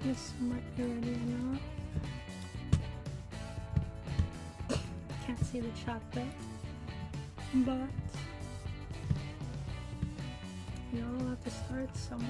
This might be ready or not. Can't see the chat there. But you know, I'll have to start somewhere.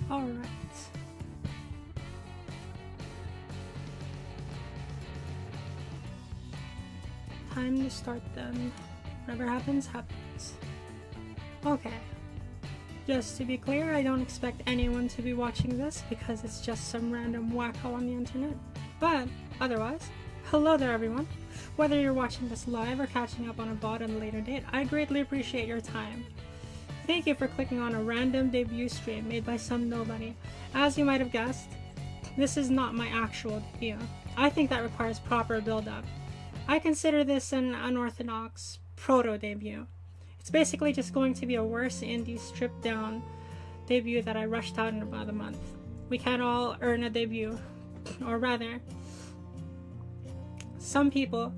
All right. Time to start then. Whatever happens, happens. Okay. Just to be clear, I don't expect anyone to be watching this because it's just some random wacko on the internet. But otherwise, hello there everyone. Whether you're watching this live or catching up on a VOD at a later date, I greatly appreciate your time. Thank you for clicking on a random debut stream made by some nobody. As you might have guessed, this is not my actual debut. I think that requires proper build-up. I consider this an unorthodox proto-debut. It's basically just going to be a worse indie stripped-down debut that I rushed out in about a month. We can't all earn a debut, or rather, some people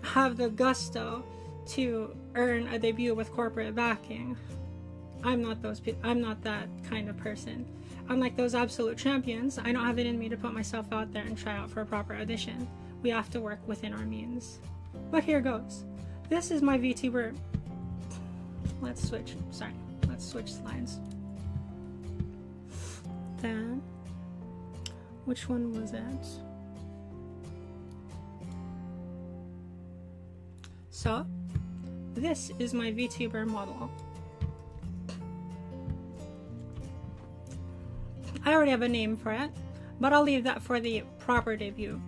have the gusto to earn a debut with corporate backing. I'm not that kind of person. Unlike those absolute champions, I don't have it in me to put myself out there and try out for a proper audition. We have to work within our means. But here goes. This is my VTuber. Let's switch slides. Then, which one was it? So, this is my VTuber model. I already have a name for it, but I'll leave that for the proper debut.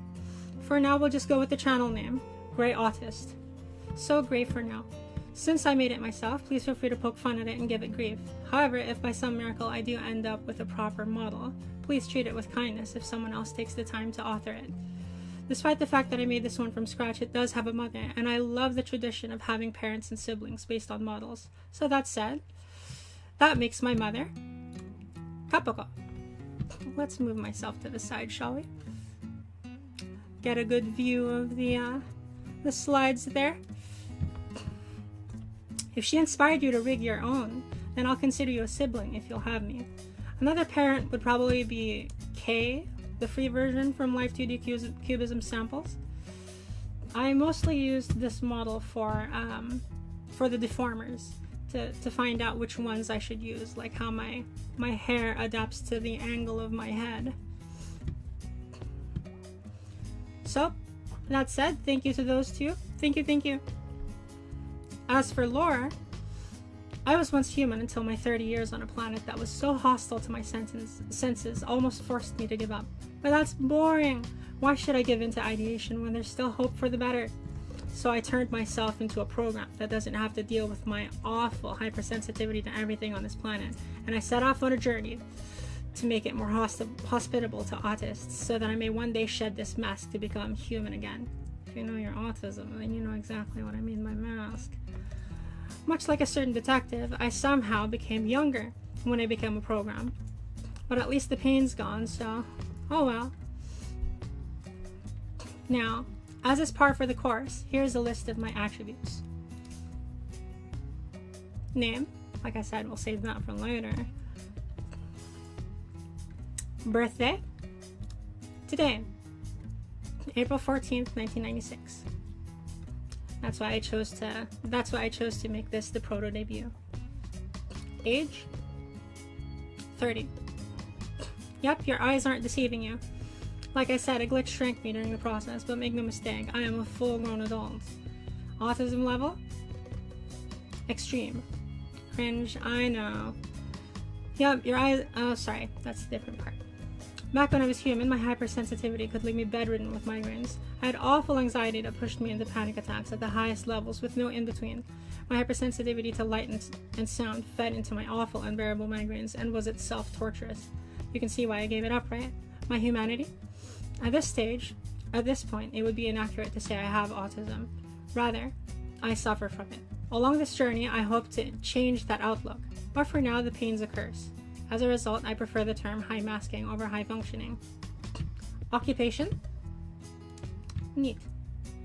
For now, we'll just go with the channel name, Grey Autist. So Grey for now. Since I made it myself, please feel free to poke fun at it and give it grief. However, if by some miracle I do end up with a proper model, please treat it with kindness if someone else takes the time to author it. Despite the fact that I made this one from scratch, it does have a mother, and I love the tradition of having parents and siblings based on models. So that said, that makes my mother Kapoko. Let's move myself to the side, shall we? Get a good view of the slides there. If she inspired you to rig your own, then I'll consider you a sibling if you'll have me. Another parent would probably be K, the free version from Live 2D Cubism samples. I mostly used this model for the deformers to find out which ones I should use, like how my hair adapts to the angle of my head. So, that said, thank you to those two. Thank you. As for lore, I was once human until my 30 years on a planet that was so hostile to my senses almost forced me to give up. But that's boring. Why should I give in to ideation when there's still hope for the better? So I turned myself into a program that doesn't have to deal with my awful hypersensitivity to everything on this planet, and I set off on a journey to make it more hospitable to autists so that I may one day shed this mask to become human again. If you know your autism, then you know exactly what I mean by mask. Much like a certain detective, I somehow became younger when I became a program. But at least the pain's gone, so oh well. Now, as is par for the course, here's a list of my attributes. Name, like I said, we'll save that for later. Birthday, today, April 14th, 1996. That's why I chose to make this the proto debut. Age, 30. Yep, your eyes aren't deceiving you. Like I said, a glitch shrank me during the process, but make no mistake, I am a full-grown adult. Autism level, extreme. Cringe, I know. Yep, your eyes, oh sorry, that's the different part. Back when I was human, my hypersensitivity could leave me bedridden with migraines. I had awful anxiety that pushed me into panic attacks at the highest levels with no in-between. My hypersensitivity to light and sound fed into my awful, unbearable migraines and was itself torturous. You can see why I gave it up, right? My humanity? At this point, it would be inaccurate to say I have autism. Rather, I suffer from it. Along this journey, I hope to change that outlook, but for now, the pain's a curse. As a result, I prefer the term high masking over high functioning. Occupation? Neat.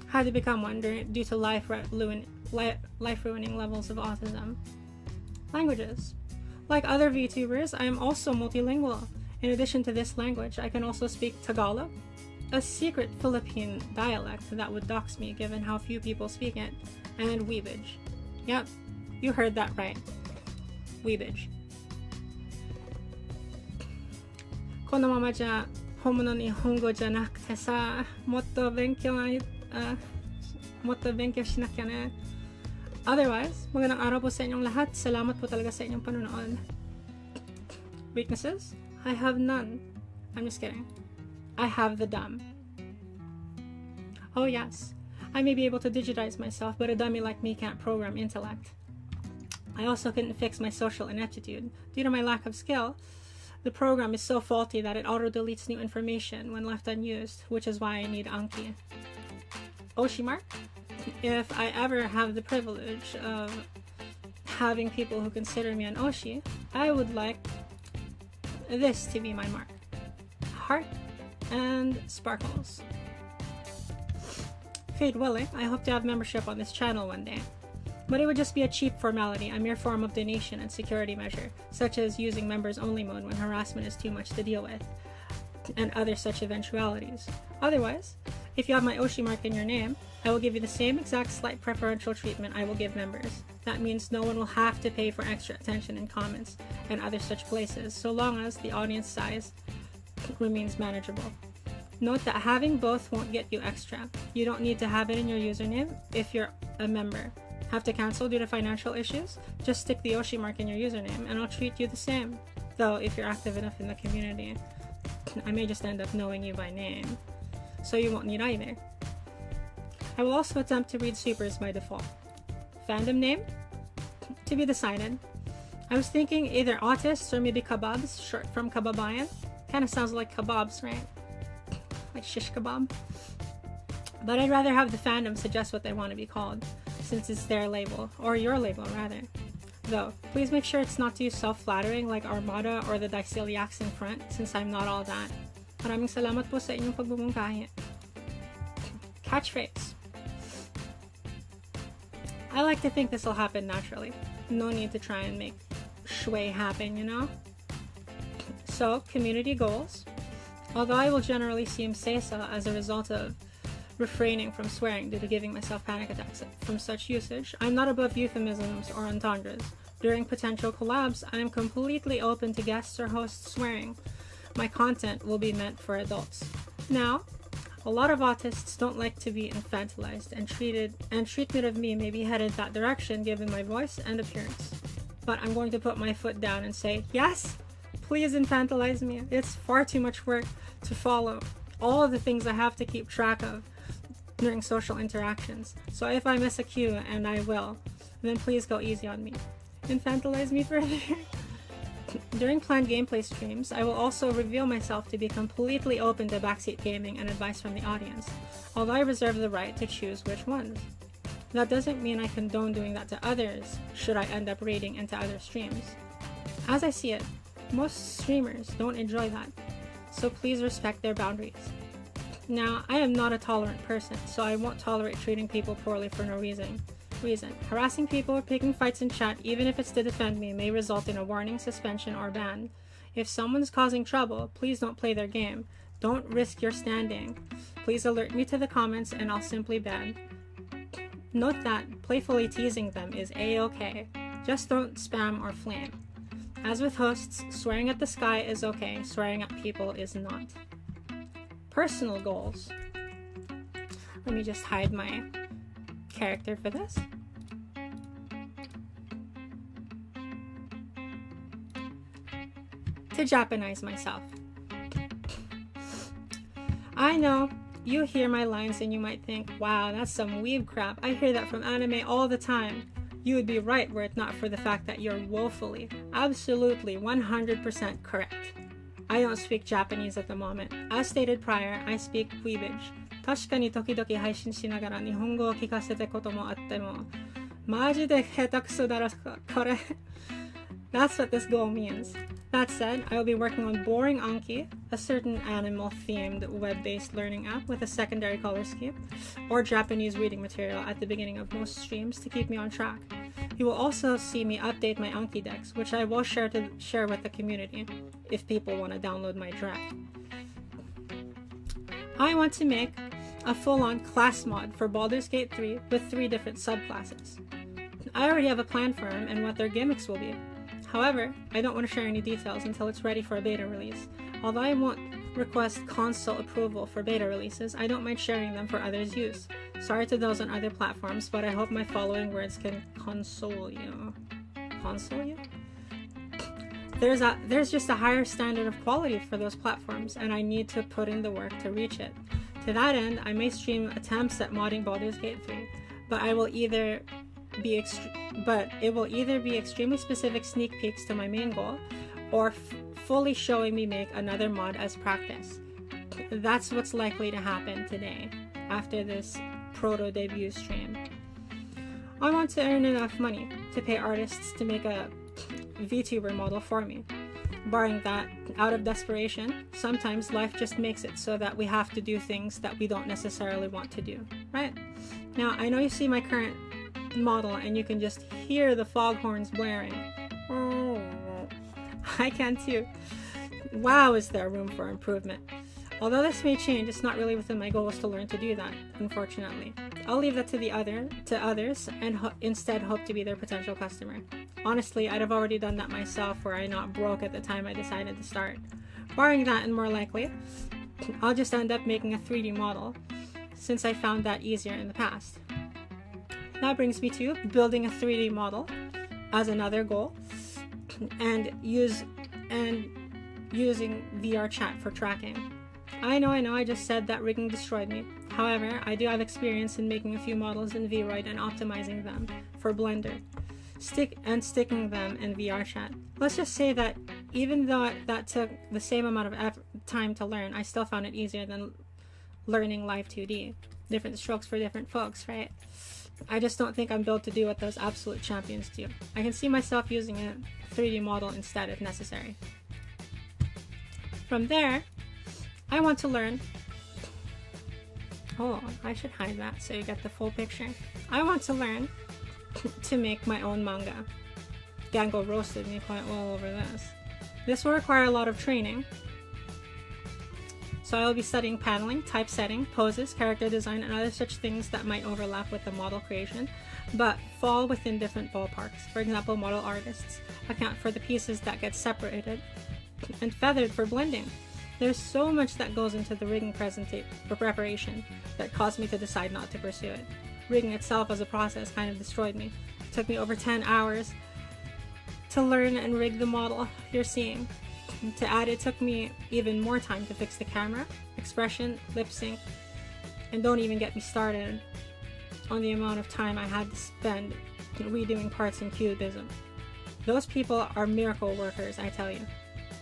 Had to become one due to life-ruining levels of autism. Languages. Like other VTubers, I am also multilingual. In addition to this language, I can also speak Tagalog, a secret Philippine dialect that would dox me given how few people speak it, and Weebage. Yep, you heard that right. Weebage. このままじゃ本物の日本語じゃなくてさ、もっと勉強しなきゃね. Otherwise, magandang araw po sa inyong lahat. Salamat po talaga sa inyong panonood. Weaknesses? I have none. I'm just kidding. I have the dumb. Oh yes, I may be able to digitize myself, but a dummy like me can't program intellect. I also couldn't fix my social ineptitude. Due to my lack of skill, the program is so faulty that it auto-deletes new information when left unused, which is why I need Anki. Oshimark? If I ever have the privilege of having people who consider me an Oshi, I would like this to be my mark. Heart and sparkles. Fate willing, I hope to have membership on this channel one day. But it would just be a cheap formality, a mere form of donation and security measure, such as using members only mode when harassment is too much to deal with, and other such eventualities. Otherwise, if you have my Oshi mark in your name, I will give you the same exact slight preferential treatment I will give members. That means no one will have to pay for extra attention in comments and other such places, so long as the audience size remains manageable. Note that having both won't get you extra. You don't need to have it in your username if you're a member. Have to cancel due to financial issues? Just stick the Oshi mark in your username and I'll treat you the same. Though, if you're active enough in the community, I may just end up knowing you by name, so you won't need either. I will also attempt to read supers by default. Fandom name? To be decided. I was thinking either Autist or maybe Kebabs, short from Kababayan. Kinda sounds like kebabs, right? Like shish kebab. But I'd rather have the fandom suggest what they want to be called, since it's their label, or your label rather. Though, please make sure it's not too self-flattering like Armada or the Diceliacs in front, since I'm not all that. Maraming salamat po sa inyong pagbubungkahi. Catchphrase. I like to think this will happen naturally. No need to try and make shui happen, you know? So, community goals. Although I will generally seem sesa as a result of refraining from swearing due to giving myself panic attacks from such usage, I'm not above euphemisms or entendres. During potential collabs, I am completely open to guests or hosts swearing. My content will be meant for adults. Now, a lot of autists don't like to be infantilized, and treatment of me may be headed that direction given my voice and appearance. But I'm going to put my foot down and say, yes, please infantilize me. It's far too much work to follow all of the things I have to keep track of during social interactions. So if I miss a cue, and I will, then please go easy on me. Infantilize me further. During planned gameplay streams, I will also reveal myself to be completely open to backseat gaming and advice from the audience, although I reserve the right to choose which ones. That doesn't mean I condone doing that to others, should I end up raiding into other streams. As I see it, most streamers don't enjoy that, so please respect their boundaries. Now, I am not a tolerant person, so I won't tolerate treating people poorly for no reason. Harassing people or picking fights in chat, even if it's to defend me, may result in a warning, suspension, or ban. If someone's causing trouble, please don't play their game. Don't risk your standing. Please alert me to the comments and I'll simply ban. Note that playfully teasing them is a-okay. Just don't spam or flame. As with hosts, swearing at the sky is okay, swearing at people is not. Personal goals. Let me just hide my character for this. To Japanize myself. I know, you hear my lines and you might think, wow, that's some weeb crap. I hear that from anime all the time. You would be right were it not for the fact that you're woefully, absolutely, 100% correct. I don't speak Japanese at the moment. As stated prior, I speak Weebage. 確かに時々配信しながら日本語を聞かせたこともあっても、マジで下手くそだろこれ。That's what this goal means. That said, I will be working on Boring Anki, a certain animal-themed web-based learning app with a secondary color scheme, or Japanese reading material at the beginning of most streams to keep me on track. You will also see me update my Anki decks, which I will share with the community if people want to download my direct. I want to make a full-on class mod for Baldur's Gate 3 with 3 different subclasses. I already have a plan for them and what their gimmicks will be. However, I don't want to share any details until it's ready for a beta release. Although I won't request console approval for beta releases, I don't mind sharing them for others' use. Sorry to those on other platforms, but I hope my following words can console you. Console you? There's just a higher standard of quality for those platforms, and I need to put in the work to reach it. To that end, I may stream attempts at modding Baldur's Gate 3, but it will either be extremely specific sneak peeks to my main goal, or fully showing me make another mod as practice. That's what's likely to happen today, after this Proto-Debut stream. I want to earn enough money to pay artists to make a VTuber model for me. Barring that, out of desperation, sometimes life just makes it so that we have to do things that we don't necessarily want to do, right? Now, I know you see my current model and you can just hear the foghorns blaring. Oh, I can too. Wow, is there room for improvement? Although this may change, it's not really within my goals to learn to do that, unfortunately. I'll leave that to others and instead hope to be their potential customer. Honestly, I'd have already done that myself were I not broke at the time I decided to start. Barring that, and more likely, I'll just end up making a 3D model, since I found that easier in the past. That brings me to building a 3D model as another goal, and using VR chat for tracking. I know, I just said that rigging destroyed me. However, I do have experience in making a few models in VRoid and optimizing them for Blender, sticking them in VR chat. Let's just say that even though that took the same amount of time to learn, I still found it easier than learning live 2D. Different strokes for different folks, right? I just don't think I'm built to do what those absolute champions do. I can see myself using a 3D model instead if necessary. From there, I want to learn... Oh, I should hide that so you get the full picture. I want to learn to make my own manga. Gango roasted me quite well over this. This will require a lot of training. So I will be studying paddling, typesetting, poses, character design, and other such things that might overlap with the model creation, but fall within different ballparks. For example, model artists account for the pieces that get separated and feathered for blending. There's so much that goes into the rigging preparation that caused me to decide not to pursue it. Rigging itself as a process kind of destroyed me. It took me over 10 hours to learn and rig the model you're seeing. To add, it took me even more time to fix the camera, expression, lip sync, and don't even get me started on the amount of time I had to spend redoing parts in Cubism. Those people are miracle workers, I tell you.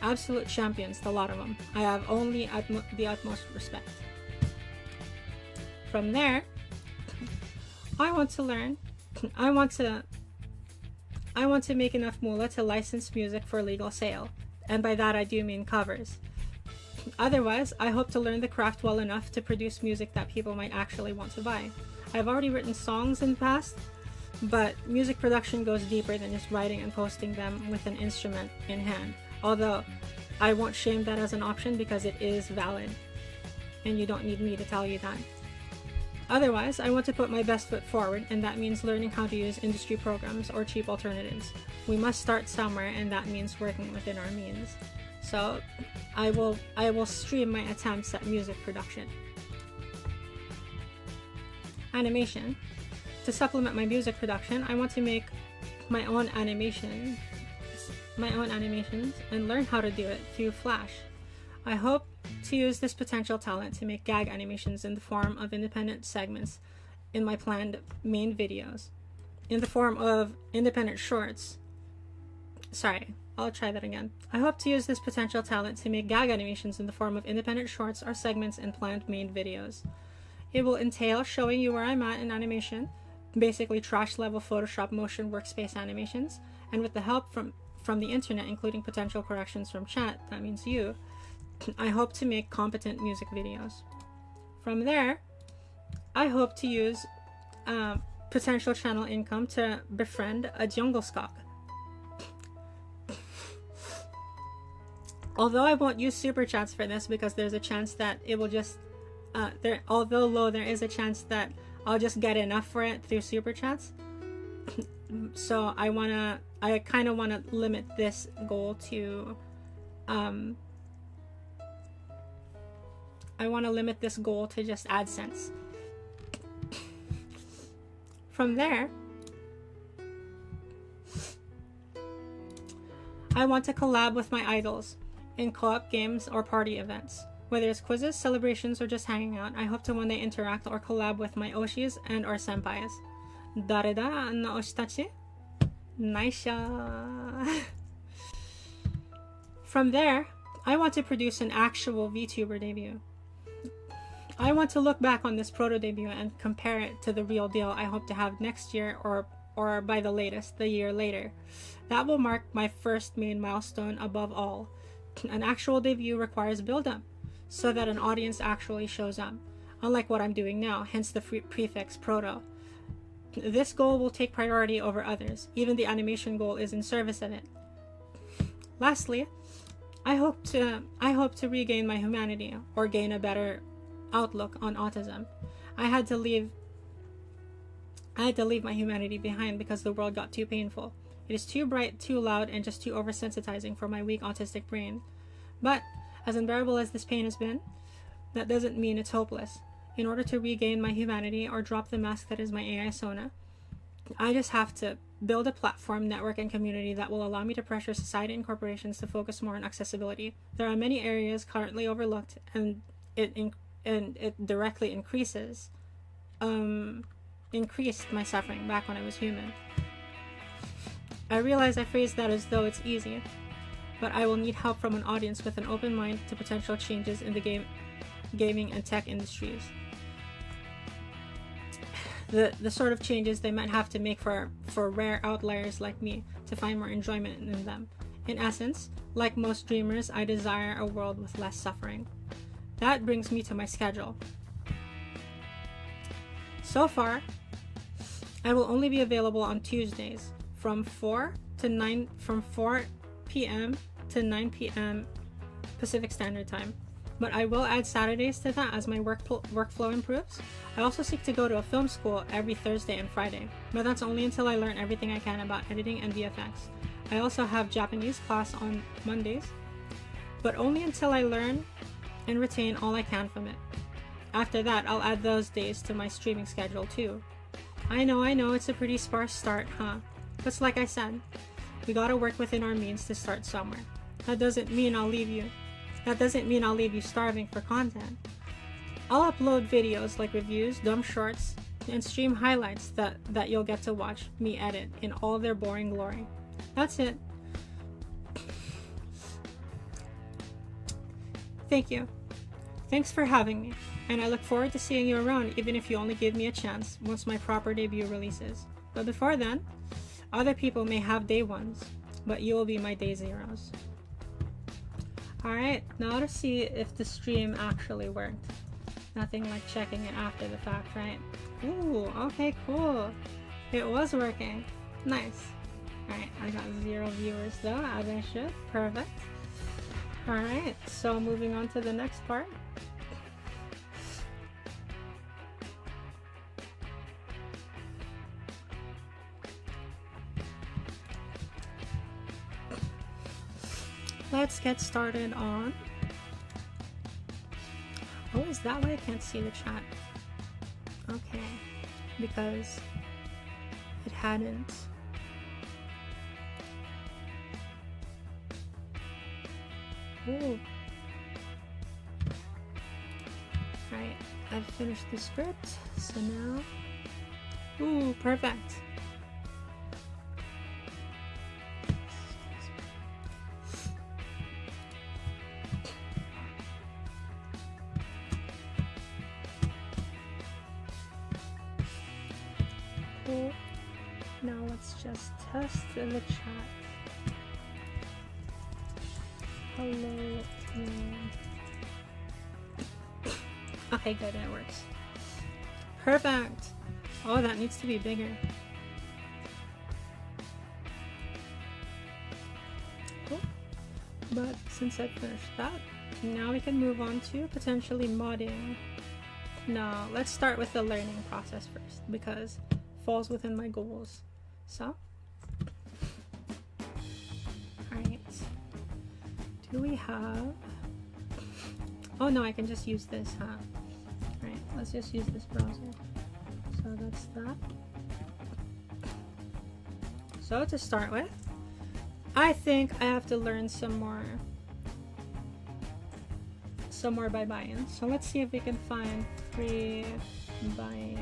Absolute champions, the lot of them. I have only the utmost respect. From there, I want to learn. I want to make enough moolah to license music for legal sale. And by that I do mean covers. Otherwise, I hope to learn the craft well enough to produce music that people might actually want to buy. I've already written songs in the past, but music production goes deeper than just writing and posting them with an instrument in hand. Although, I won't shame that as an option because it is valid, and you don't need me to tell you that. Otherwise, I want to put my best foot forward, and that means learning how to use industry programs or cheap alternatives. We must start somewhere, and that means working within our means. So, I will stream my attempts at music production. Animation. To supplement my music production, I want to make my own animations and learn how to do it through Flash. I hope to use this potential talent to make gag animations in the form of independent segments in my planned main videos. In the form of independent shorts. Sorry, I'll try that again. I hope to use this potential talent to make gag animations in the form of independent shorts or segments in planned main videos. It will entail showing you where I'm at in animation, basically trash level Photoshop motion workspace animations, and with the help from the internet, including potential corrections from chat, that means you, I hope to make competent music videos. From there, I hope to use potential channel income to befriend a jungle skog. Although I won't use super chats for this because there's a chance that it will just although low, there is a chance that I'll just get enough for it through super chats. So I kind of want to limit this goal to just AdSense. From there, I want to collab with my idols in co-op games or party events. Whether it's quizzes, celebrations, or just hanging out, I hope to one day interact or collab with my oshis and or senpais. Dareda no oshitachi? Naisha. From there, I want to produce an actual VTuber debut. I want to look back on this proto-debut and compare it to the real deal I hope to have next year or by the latest, the year later. That will mark my first main milestone above all. An actual debut requires build-up, so that an audience actually shows up, unlike what I'm doing now, hence the prefix proto. This goal will take priority over others. Even the animation goal is in service of it. Lastly, I hope to regain my humanity or gain a better outlook on autism. I had to leave my humanity behind because the world got too painful. It is too bright, too loud, and just too oversensitizing for my weak autistic brain. But as unbearable as this pain has been, that doesn't mean it's hopeless. In order to regain my humanity or drop the mask that is my AI Sona, I just have to build a platform, network, and community that will allow me to pressure society and corporations to focus more on accessibility. There are many areas currently overlooked, and it directly increased my suffering back when I was human. I realize I phrased that as though it's easy, but I will need help from an audience with an open mind to potential changes in the gaming and tech industries. The sort of changes they might have to make for rare outliers like me to find more enjoyment in them. In essence, like most dreamers, I desire a world with less suffering. That brings me to my schedule. So far, I will only be available on Tuesdays from 4 p.m. to 9 p.m. Pacific Standard Time. But I will add Saturdays to that as my workflow improves. I also seek to go to a film school every Thursday and Friday, but that's only until I learn everything I can about editing and VFX. I also have Japanese class on Mondays, but only until I learn and retain all I can from it. After that, I'll add those days to my streaming schedule too. I know, it's a pretty sparse start, huh? But like I said, we gotta work within our means to start somewhere. That doesn't mean I'll leave you starving for content. I'll upload videos like reviews, dumb shorts, and stream highlights that you'll get to watch me edit in all their boring glory. That's it. Thank you. Thanks for having me, and I look forward to seeing you around even if you only give me a chance once my proper debut releases. But before then, other people may have day ones, but you will be my day zeros. Alright, now to see if the stream actually worked. Nothing like checking it after the fact, right? Ooh, okay, cool. It was working. Nice. Alright, I got 0 viewers though, as I should. Perfect. Alright, so moving on to the next part. Let's get started on... Oh, is that why I can't see the chat? Okay, because it hadn't. Ooh. Right, I've finished the script, so now... Ooh, perfect. Cool. Now let's just test in the chat. Hello. Okay, good, it works. Perfect. Oh, that needs to be bigger. Cool. But since I finished that, now we can move on to potentially modding. No, let's start with the learning process first because it falls within my goals. So, alright. Do we have... Oh no, I can just use this, huh? Alright, let's just use this browser. So that's that. So to start with, I think I have to learn some more bye-bye-in. So let's see if we can find free buying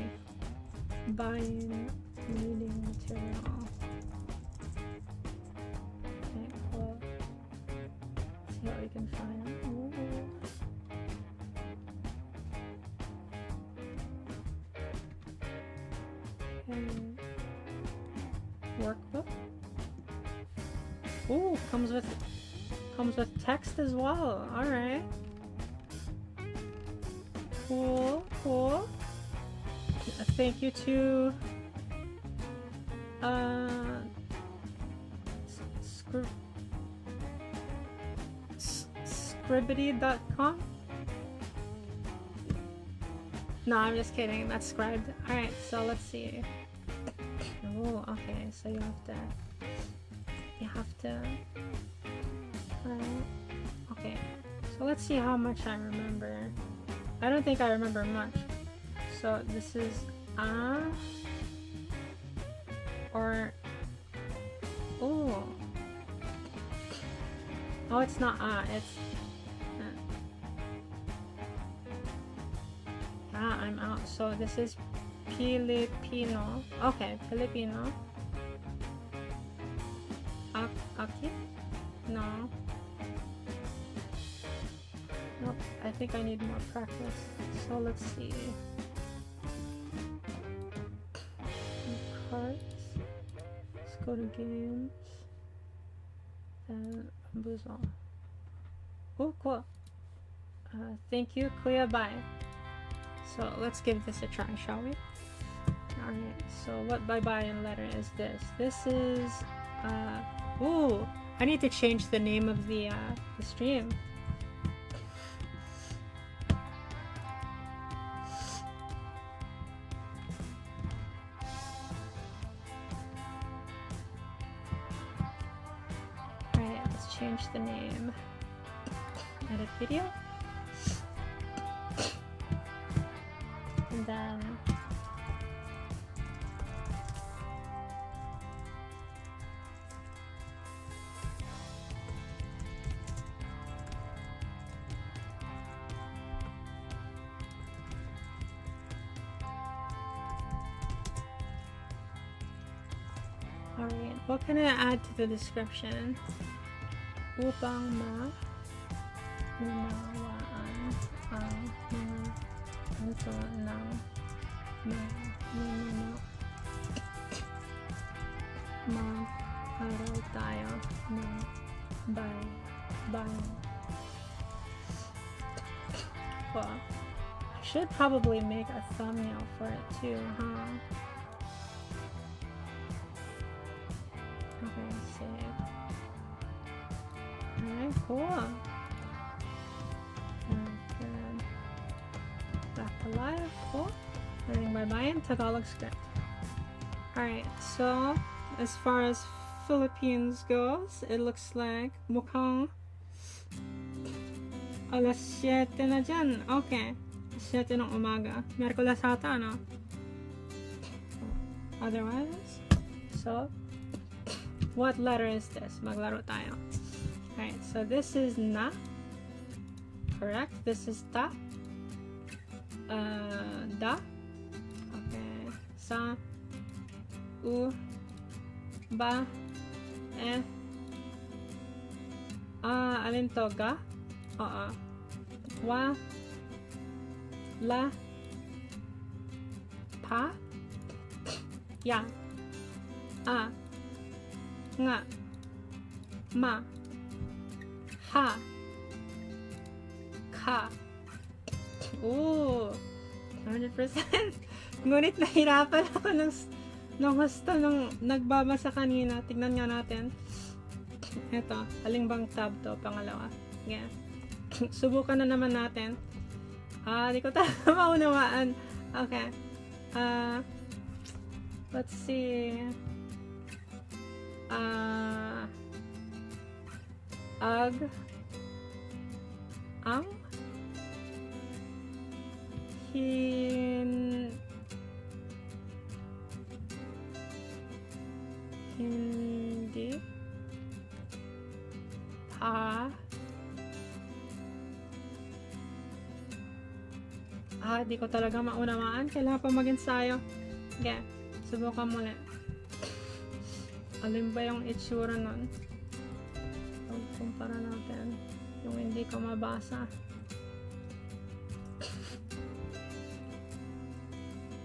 reading material. Okay, cool. Let's see what we can find. Ooh. Workbook. Ooh, comes with text as well. All right. Cool, cool. Thank you to scribbity.com. No, I'm just kidding. That's scribed. All right, so let's see. Oh, okay. So you have to. Okay. So let's see how much I remember. I don't think I remember much. So this is or oh, it's not it's I'm out. So this is Filipino. Okay, Filipino. Aki? No. Nope, I think I need more practice. So let's see. Cards. Let's go to games. And Bamboozle. Oh, cool. Thank you, Kuya. Bye. So let's give this a try, shall we? Alright, so what bye-bye-in letter is this? This is, ooh, I need to change the name of the stream. Alright, let's change the name. Edit video. And then alright, what can I add to the description? Upang maunawaan ang mga ito ng mag-aral tayo ng bayan. Well, I should probably make a thumbnail for it too, huh? Okay, save. Alright, cool. Good. Back to live, cool. Learning bye-bye in Tagalog script. Alright, so as far as Philippines goes, it looks like mukhang alas 7 na dyan. Okay. 7 ng umaga. Merkulas ata, no? Otherwise, so what letter is this? Maglaro tayo. Alright, so this is na. Correct? This is ta. Da. Okay. Sa. U. Ba. Alin to? Ga? Oo. Wa. La. Pa. Ya. A. Nga. Ma. Ha. Ka. Oo. 100%. Ngunit nahirapan ako ng gusto nung nagbabasa kanina. Tignan nga natin. Ito. Aling bang tab to? Pangalawa. Yeah. Subukan na naman natin. Di ko talaga maunawaan. Okay. Let's see. Ag. Ang. Hindi. Pa. Di ko talaga maunawaan. Kailangan pa mag-ensayo. Okay. Subukan muli. Alin ba yung itsura nun? Kumpara natin. Yung hindi ko mabasa.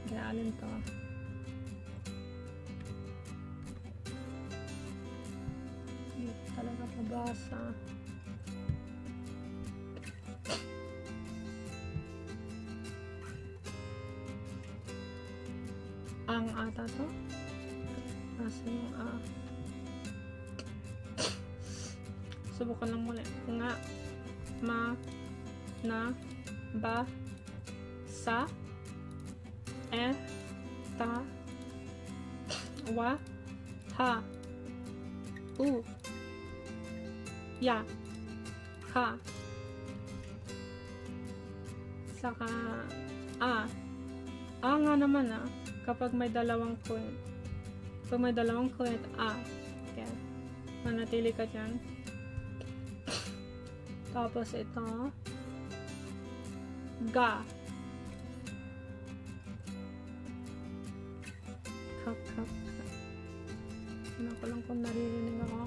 Okay, alin to? Hindi ko talaga mabasa. Ang ata to? Nasa yung subukan lang muli. Nga, ma, na, ba, sa, ta, wa, ha, u, ya, ka, saka, nga naman kapag may dalawang point. Pag may dalawang point, okay. Manatili ka dyan. Tapos ito, ga. Kak. Ano ko lang kung naririnig ako.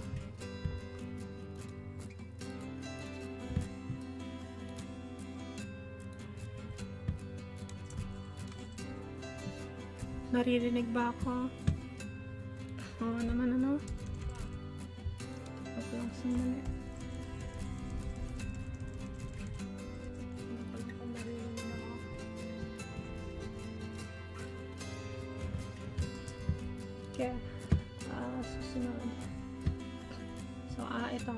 Naririnig ba ako? Oo naman, ano? Ako lang sumali. Ako lang kung naririnig ako. Okay. Susunod. So, ito.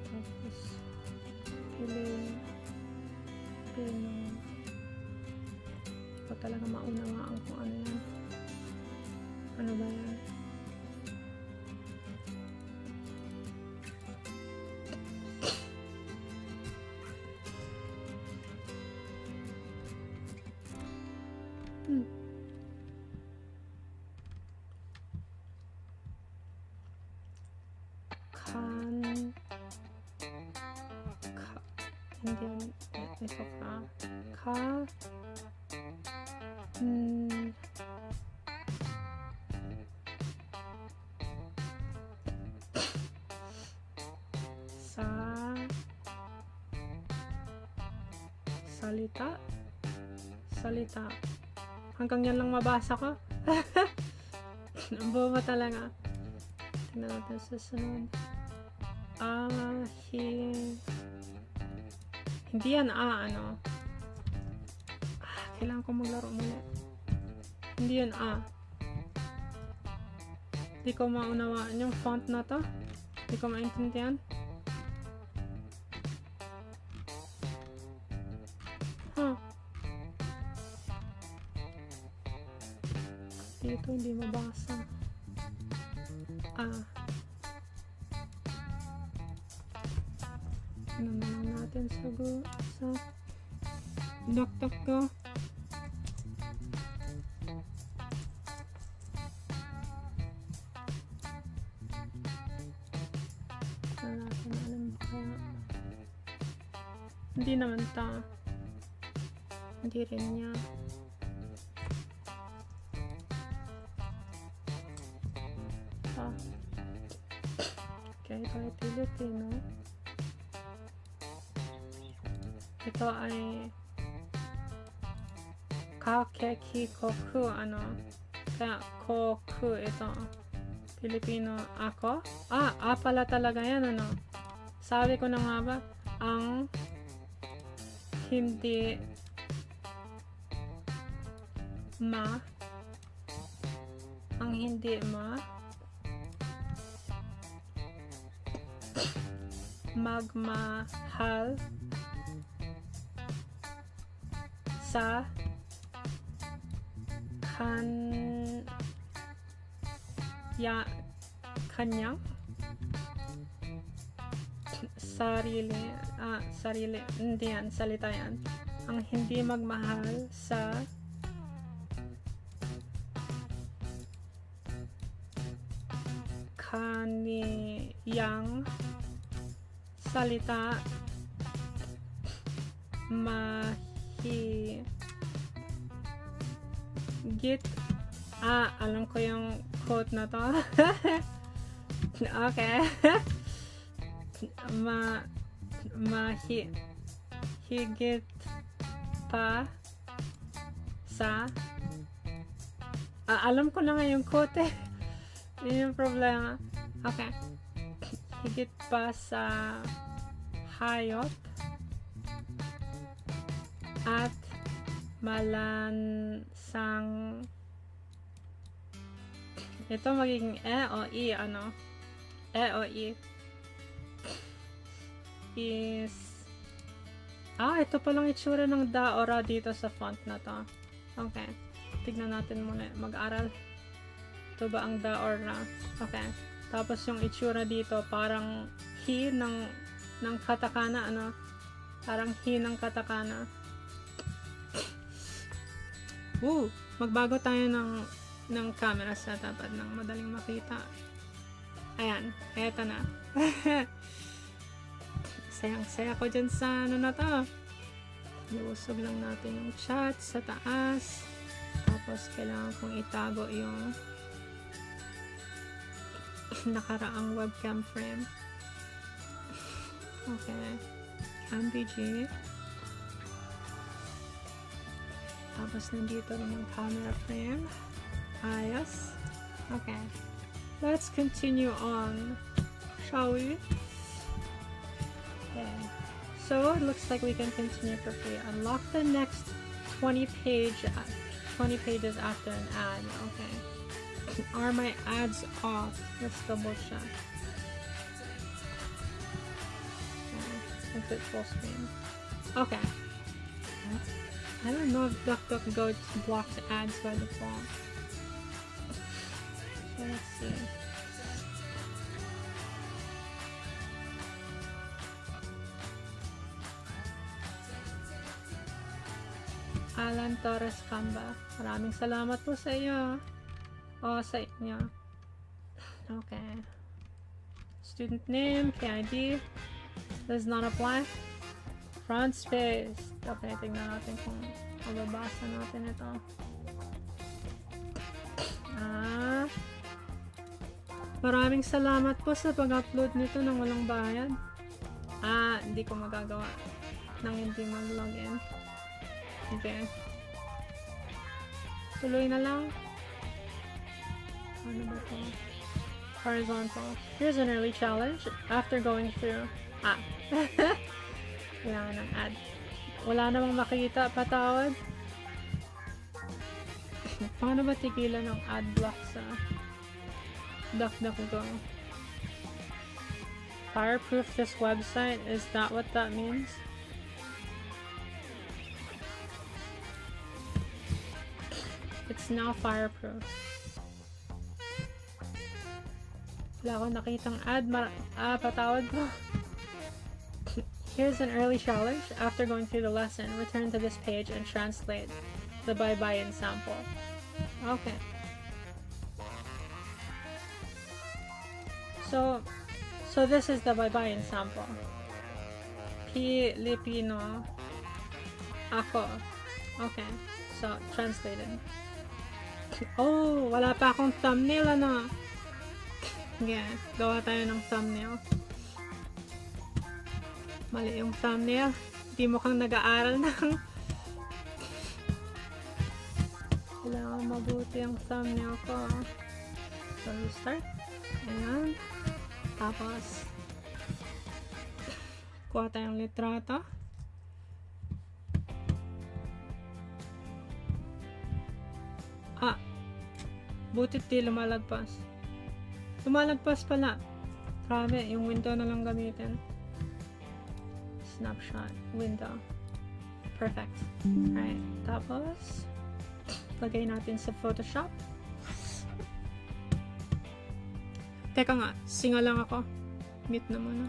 Tapos, pili ko talaga maunawaan kung ano yan. Ano ba yan? Hindi. Ito ka. Salita. Hanggang yan lang mabasa ko. Ang boba talaga. Tingnan natin sa sunod. Hindi yan ano. Kailangan ko maglaro muli. Hindi yan Hindi ko maunawaan yung font na to. Hindi ko maintindihan. Dito hindi mabasa. Ano na lang natin sa laptop ko. Alam ba kaya? Hindi naman ta. Hindi rin niya. Okay, ito ay Pilipino. Ito ay kakekikoku, Kaya koku ito. Filipino ako. Pala talaga yan, ano. Sabi ko na nga ba, ang hindi magmahal sa kanyang sarili, hindi yan, salita yan. Ang hindi magmahal sa kaniyang salita mahigit. Alam ko yung quote na to. Okay. Mahigit pa sa alam ko na nga yung quote eh. Yun yung problema. Okay. Higit pa sa hayop at malansang. Ito magiging o i, ano? O i is ito palang itsura ng daora dito sa font na to. Okay. Tignan natin muna. Mag-aral. Ito ba ang daora? Okay. Tapos yung itsura dito, parang hi ng katakana, ano? Parang hi ng katakana. Magbago tayo ng camera setup at ng madaling makita. Ayan, eto na. Sayang-saya ko dyan sa ano na to. Iusog lang natin yung chat sa taas. Tapos kailangan kong itago yung nakaraang webcam frame. Okay. MBG. Tapos nandito rin yung camera frame. Ayos. Okay. Let's continue on. Shall we? Okay. So it looks like we can continue for free. Unlock the next 20 pages after an ad. Okay. Are my ads off? Let's double check. Okay. Exit full screen. Okay. I don't know if DuckDuckGo blocks ads by default. So let's see. Alan Torres Camba. Maraming salamat po sa iyo. Sa inyo. Okay. Student name, PID. Does not apply. Front space. Okay, tignan natin kung mababasa natin ito. Maraming salamat po sa pag-upload nito ng walang bayad. Hindi ko magagawa nang hindi mag-login. Okay. Tuloy na lang. Ano ba ito? Horizontal. Here's an early challenge. After going through... Kailangan ng ad. Wala namang makikita. Patawad. Paano ba tigilan ng ad block sa DuckDuckGo? Fireproof this website? Is that what that means? It's now fireproof. Wala akong nakitang ad. Patawad po. Here's an early challenge. After going through the lesson, return to this page and translate the bye-bye sample. Okay. So this is the bye-bye sample. Filipino ako. Okay. So, translated. Wala pa akong thumbnail, ano? Yeah, gawa tayo ng thumbnail. Mali yung thumbnail. Hindi mo kang nag-aaral ng Kailangan mabuti ang thumbnail ko. So, restart. Ayan. Tapos, kuha tayong litrato. Butit di lumalagpas. Lumalagpas pala. Grabe, yung window na lang gamitin. Snapshot. Window. Perfect. Alright. Tapos, lagay natin sa Photoshop. Teka nga, singa lang ako. Mute na muna.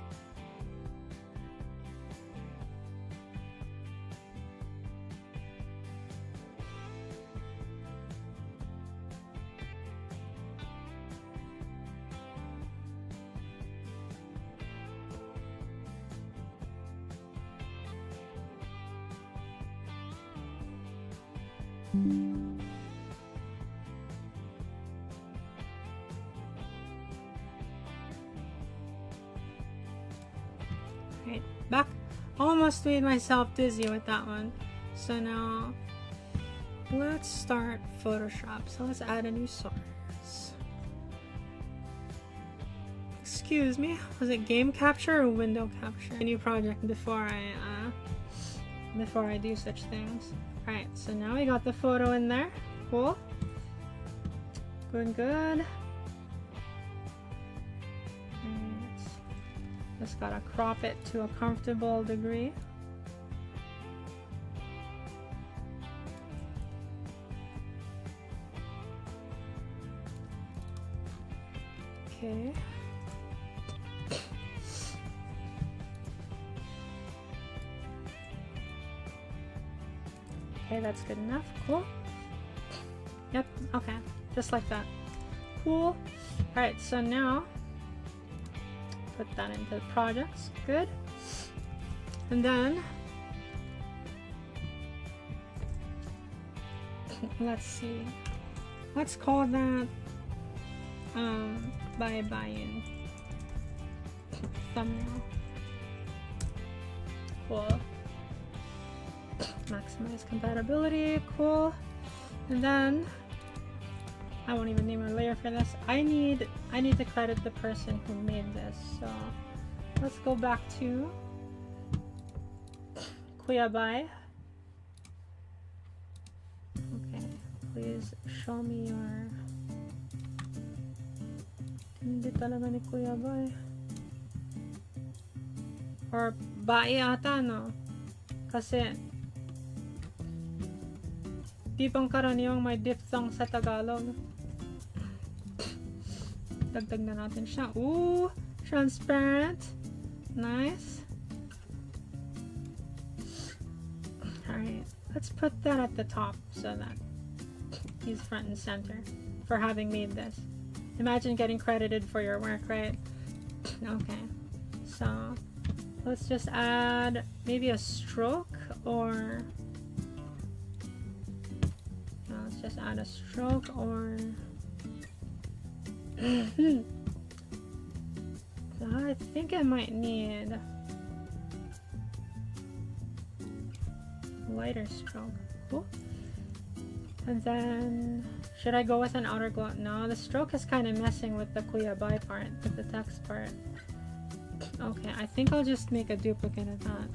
Right, back. Almost made myself dizzy with that one. So now, let's start Photoshop. So let's add a new source. Excuse me, was it game capture or window capture? A new project before I do such things. Alright, so now we got the photo in there. Cool. Good. Just gotta crop it to a comfortable degree. Okay. Okay, that's good enough. Cool. Yep, okay. Just like that. Cool. Alright, so now put that into projects. Good. And then let's see. Let's call that bye-bye thumbnail. Cool. Maximize compatibility. Cool. And then I won't even name a layer for this. I need to credit the person who made this. So let's go back to Kuya Bai. Okay, please show me your. Hindi talaga ni Kuya Bai. Or Bai ata, no? Kasi di pang karaniwang may diphthong sa Tagalog. Dagdag na natin siya. Ooh, transparent. Nice. Alright, let's put that at the top so that he's front and center for having made this. Imagine getting credited for your work, right? Okay, so let's just add maybe a stroke, or no, let's just add a stroke, or I think I might need lighter stroke. Cool. And then should I go with an outer glow? No, the stroke is kind of messing with the Kuya Bai part, with the text part. Okay, I think I'll just make a duplicate of that.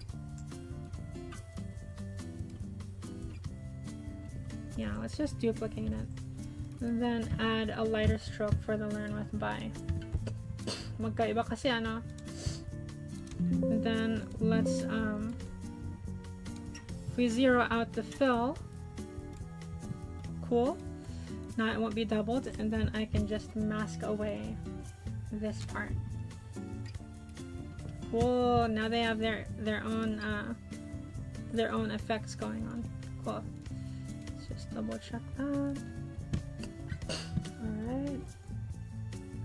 Yeah, let's just duplicate it. And then add a lighter stroke for the learn with Bai. Magkaiba kasi ano. And then let's if we zero out the fill. Cool. Now it won't be doubled, and then I can just mask away this part. Cool. Now they have their own effects going on. Cool. Let's just double check that. Alright.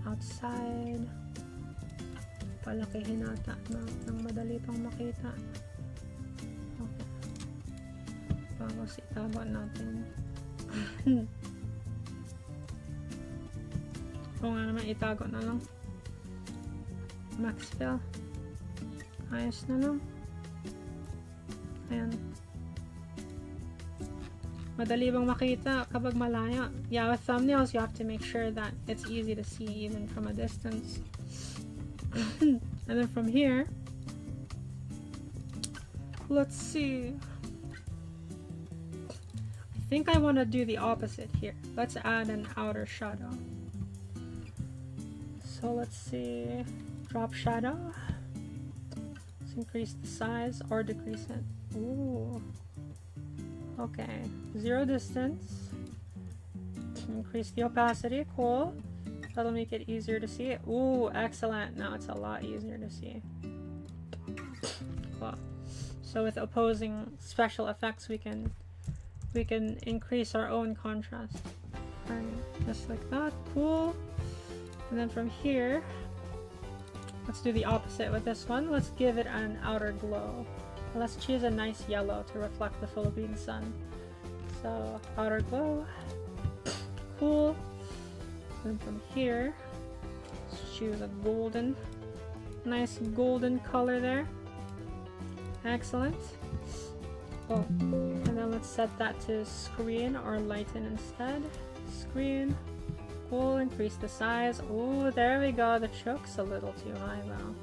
Outside. Palakihin nata nang madali pang makita. Okay. Tapos itago natin. Oo nga naman, itago na lang. Max fill. Ayos na lang. Ayan. Madali bang makita kapag malaya? Yeah, with thumbnails, you have to make sure that it's easy to see even from a distance. And then from here, let's see. I think I want to do the opposite here. Let's add an outer shadow. So let's see. Drop shadow. Let's increase the size or decrease it. Ooh. Okay. Zero distance. Increase the opacity. Cool. That'll make it easier to see. Ooh, excellent. Now it's a lot easier to see. Cool. So with opposing special effects, we can increase our own contrast. Alright, just like that. Cool. And then from here, let's do the opposite with this one. Let's give it an outer glow. Let's choose a nice yellow to reflect the Philippine sun. So, outer glow. Cool. And from here, let's choose a golden. Nice golden color there. Excellent. Oh, and then let's set that to screen or lighten instead. Screen. Cool, increase the size. Ooh, there we go. The choke's a little too high though.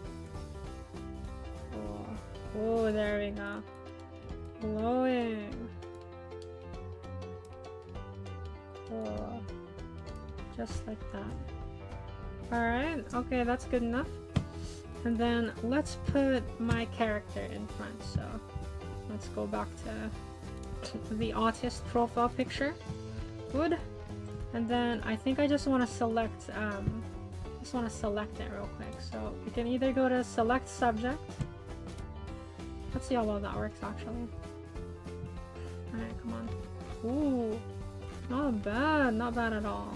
Oh, there we go. Glowing. Oh, just like that. Alright, okay, that's good enough. And then let's put my character in front. So let's go back to the Autist profile picture. Good. And then I think I just want to select it real quick. So we can either go to select subject. Let's see how well that works actually. Alright, come on. Ooh, not bad at all.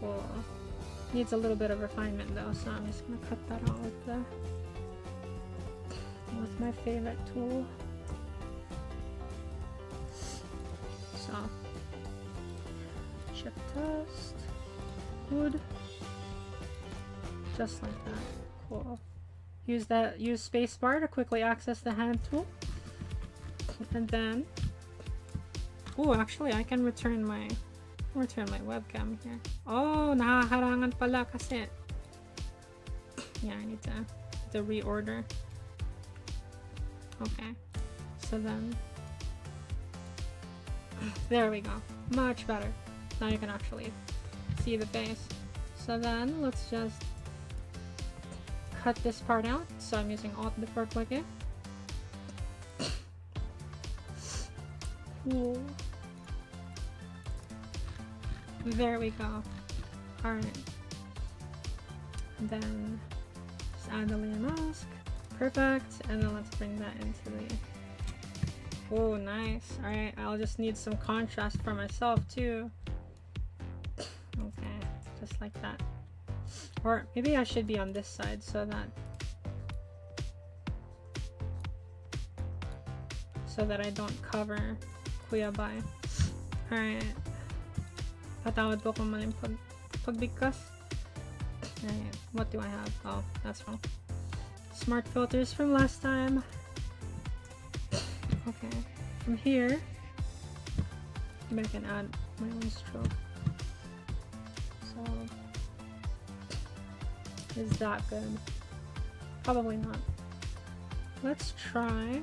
Cool. Needs a little bit of refinement though, so I'm just gonna cut that out with my favorite tool. So chip test. Good. Just like that. Cool. Use spacebar to quickly access the hand tool. And then actually I can return my webcam here. Oh, nahaharangan pala kasi. Yeah, I need to reorder. Okay. So then there we go. Much better. Now you can actually see the face. So then let's just cut this part out. So I'm using Alt before clicking. Cool. There we go. Alright. Then just add the layer mask. Perfect. And then let's bring that into the... Oh, nice. Alright, I'll just need some contrast for myself too. Okay, just like that. Or maybe I should be on this side so that I don't cover Kuya Bai. Alright. Patawad po kung maling pagbigkas. Alright, what do I have? Oh, that's wrong. Smart filters from last time. Okay, from here, maybe I can add my own stroke. So, is that good? Probably not. Let's try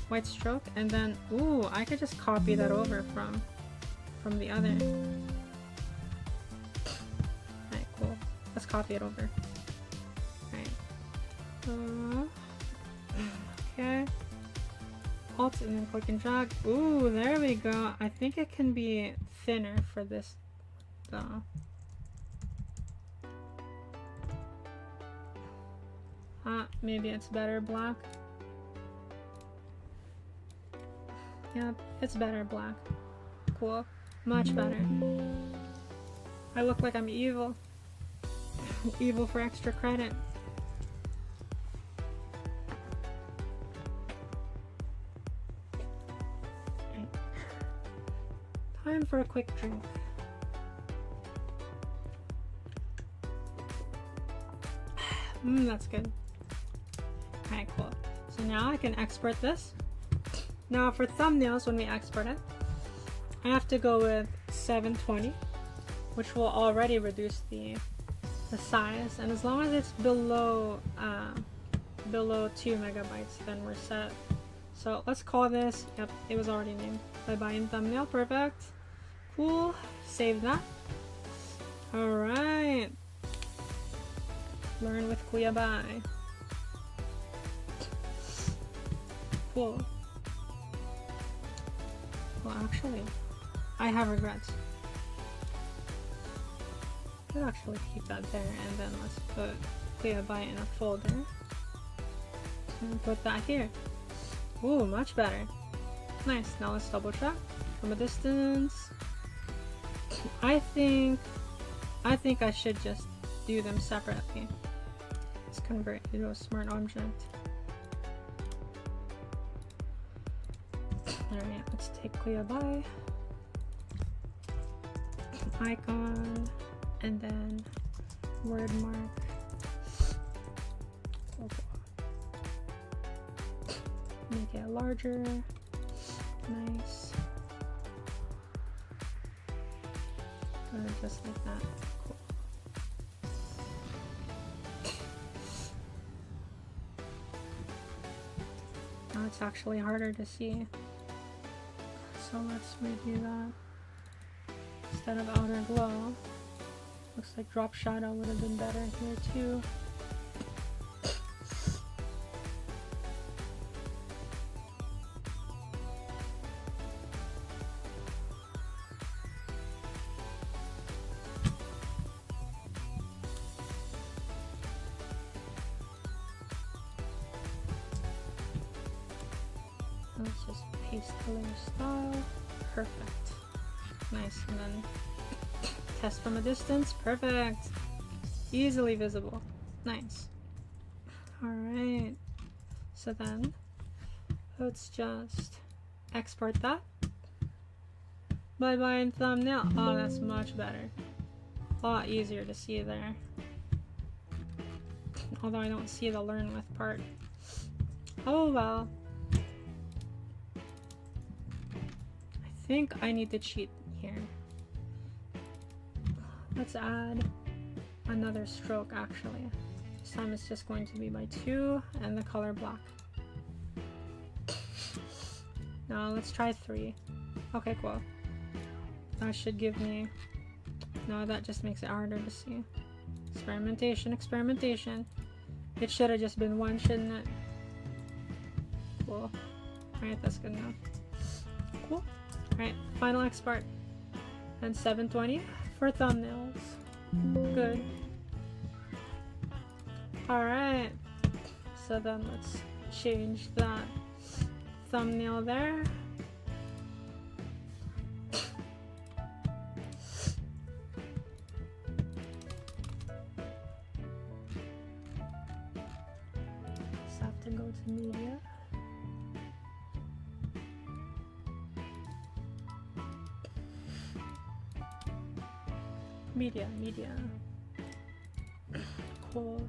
white stroke, and then, ooh, I could just copy that over from the other. Alright, cool. Let's copy it over. Alright. Okay. Alt and then click and drag. Ooh, there we go. I think it can be thinner for this though. Maybe it's better black. Yeah, it's better black. Cool. Much better. I look like I'm evil. Evil for extra credit. Time for a quick drink. That's good. Alright, cool. So now I can export this. Now for thumbnails, when we export it, I have to go with 720, which will already reduce the size, and as long as it's below 2 megabytes, then we're set. So let's call this, yep, it was already named, bye-bye in thumbnail, perfect. Cool, save that. Alright. Learn with Kuya Bye. Cool. Well, actually, I have regrets. Could actually keep that there, and then let's put Kuya Bye in a folder. And put that here. Ooh, much better. Nice. Now let's double check from a distance. I think I should just do them separately. Let's convert it to a smart object. Alright, let's take Kuya Bye. Icon, and then word mark. Make it larger. Nice. Just like that. Cool. Now it's actually harder to see. So let's redo that. Instead of outer glow, looks like drop shadow would have been better here too. Let's just paste the layer style. Perfect. Nice. And then test from a distance. Perfect. Easily visible. Nice. Alright. So then let's just export that. Bye-bye in thumbnail. Oh, that's much better. A lot easier to see there. Although I don't see the learn with part. Oh well. I think I need to cheat here. Let's add another stroke actually. This time it's just going to be by 2 and the color black. Now let's try 3. Okay, cool. That should give me... No, that just makes it harder to see. Experimentation, experimentation. It should have just been 1, shouldn't it? Cool. Alright, that's good enough. Cool. Alright, final export. And 720 for thumbnails. Good. Alright. So then let's change that thumbnail there. Just have to go to media. Media. Cool.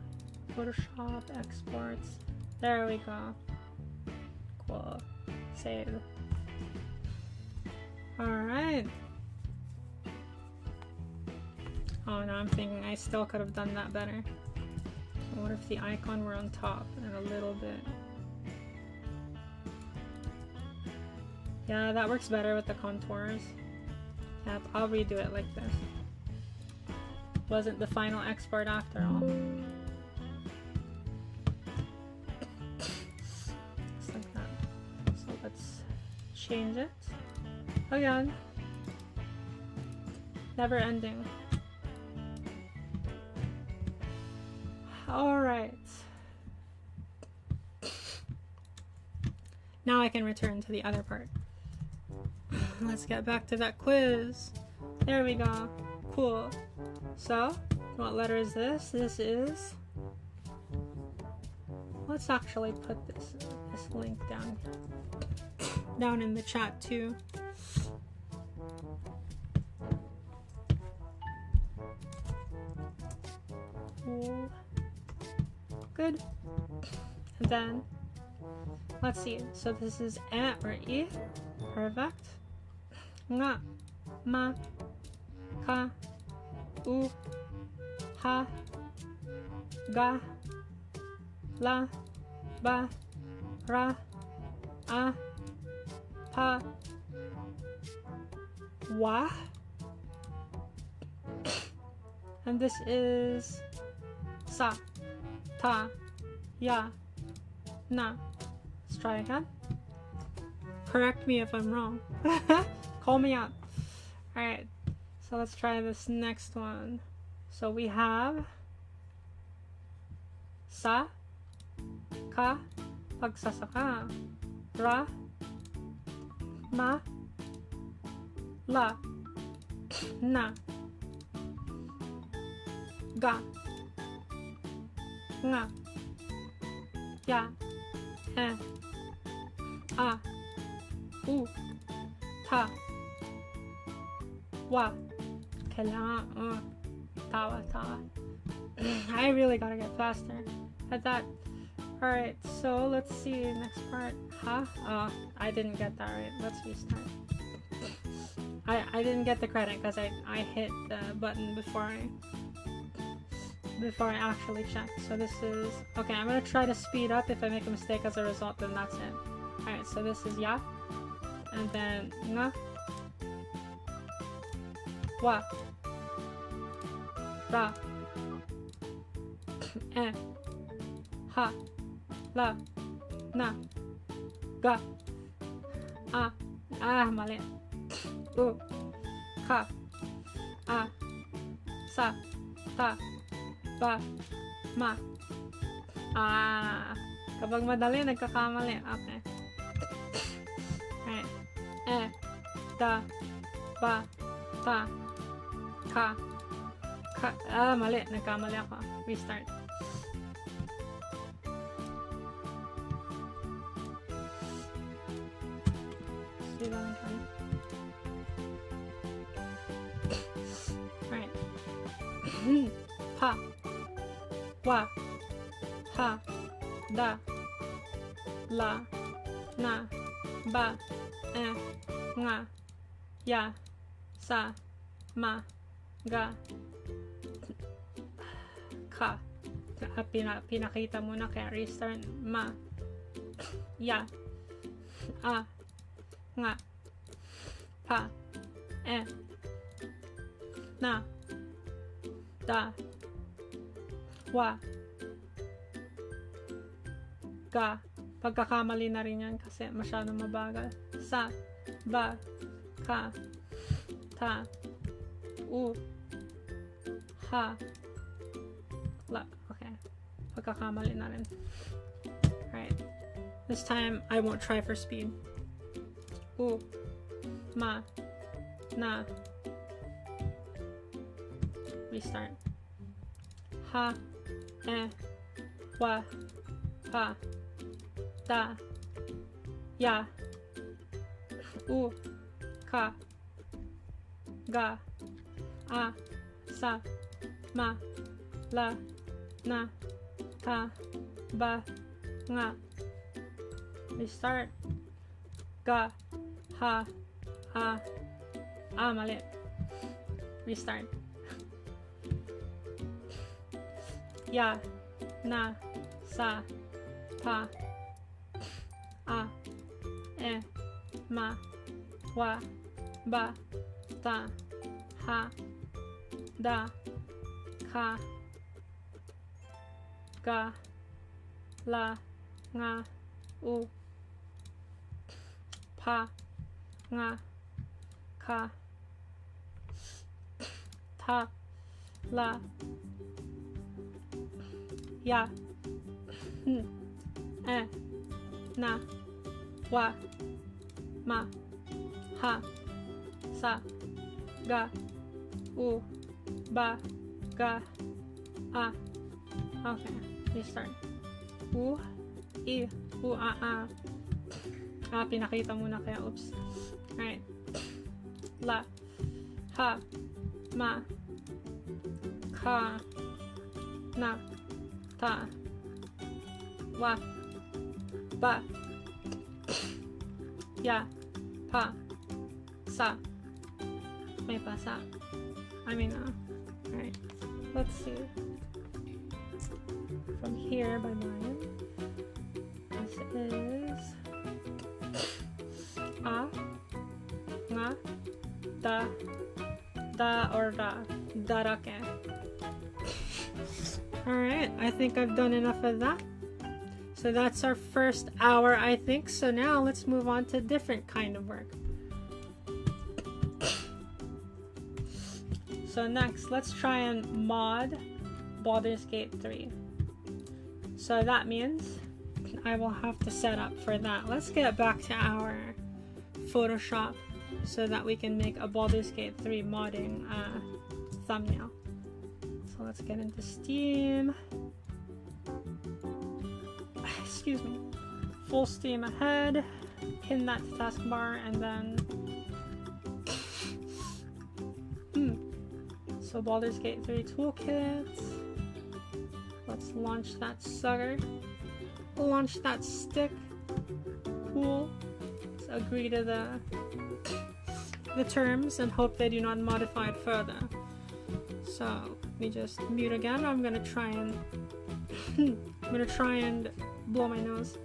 Photoshop, exports. There we go. Cool. Save. Alright. Oh, now I'm thinking I still could have done that better. What if the icon were on top and a little bit... Yeah, that works better with the contours. Yep, I'll redo it like this. Wasn't the final export after all. Just like that. So let's change it. Again. Never ending. Alright. Now I can return to the other part. Let's get back to that quiz. There we go. Cool. So, what letter is this? This is... Let's actually put this link down in the chat too. Cool. Good. And then, let's see. So this is E or E. Perfect. nga, ma, ka, u, ha, ga, la, ba, ra, a, pa, wa. And this is sa, ta, ya, na. Let's try again. Correct me if I'm wrong. Call me out. Alright, so let's try this next one. So we have sa, ka, pagsasaka, ra, ma, la, na, ga, nga, ya, a, u, ta, wa. Kailangan, tawa. I really gotta get faster at that. Alright, so let's see, next part. Ha? Oh, I didn't get that right. Let's restart. I didn't get the credit because I hit the button before I actually checked. So this is, okay, I'm gonna try to speed up. If I make a mistake as a result, then that's it. Alright, so this is ya, and then nga, wa, ra, ha, la, na, ga, mali, u, ka, sa, ta, ba, ma. Kapag madali, nagkakamali. Okay. Alright. Da, ba, ta, ka, mali. Nagkamali ako. Restart. Alright. Pa, wa, ha, da, la, na, ba, nga, ya, sa, ma, ga, ka. Pinakita muna kaya restart. Ma, ya, nga, pa, na, da, wa, ga. Pagkakamali na rin yan kasi masyadong mabagal. Sa, ba, ka, ta, u, ha, la. Okay. Pagkakamali na rin. Alright. This time, I won't try for speed. U, ma, na. Restart. Ha, wa, pa, da, ya, u, ka, ga, sa, ma, la, na, ta, ba, nga. Restart. Ga, ha, mali. Restart. Ya, na, sa, pa, ma, wa, ba, ta, ha, da, ka, ga, la, nga, u, pa, nga, ka, ta, la, ya, na, wa, ma, ha, sa, ga, u, ba, ga, okay, restart. U, i, u, pinakita muna kaya oops. Alright. La, ha, ma, ka, na, ta, wa, ba, ya, pa, sa, may pasa. I mean, alright. Let's see. From here by mine. This is a, nga, da or da. Darake. Alright, I think I've done enough of that. So that's our first hour, I think. So now let's move on to a different kind of work. So next, let's try and mod Baldur's Gate 3. So that means I will have to set up for that. Let's get back to our Photoshop so that we can make a Baldur's Gate 3 modding thumbnail. So let's get into Steam. Excuse me. Full steam ahead. Pin that to taskbar and then so Baldur's Gate 3 toolkit. Let's launch that sucker. Launch that stick. Cool. Let's agree to the terms and hope they do not modify it further. So let me just mute again. I'm gonna try and blow my nose.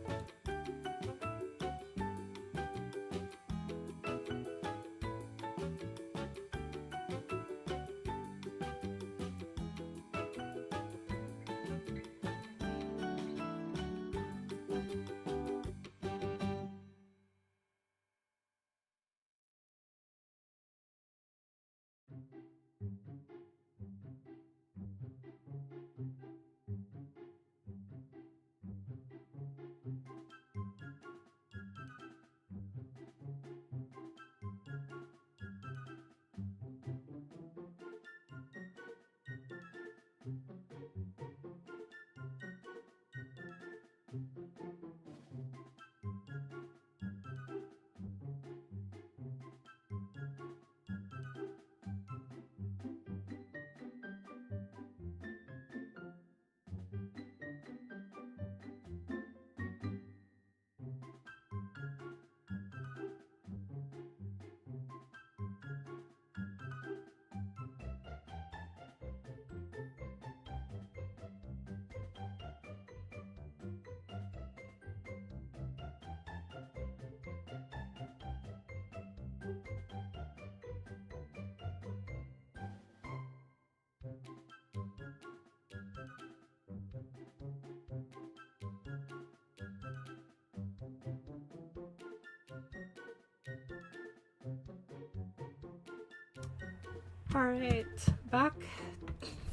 Alright, back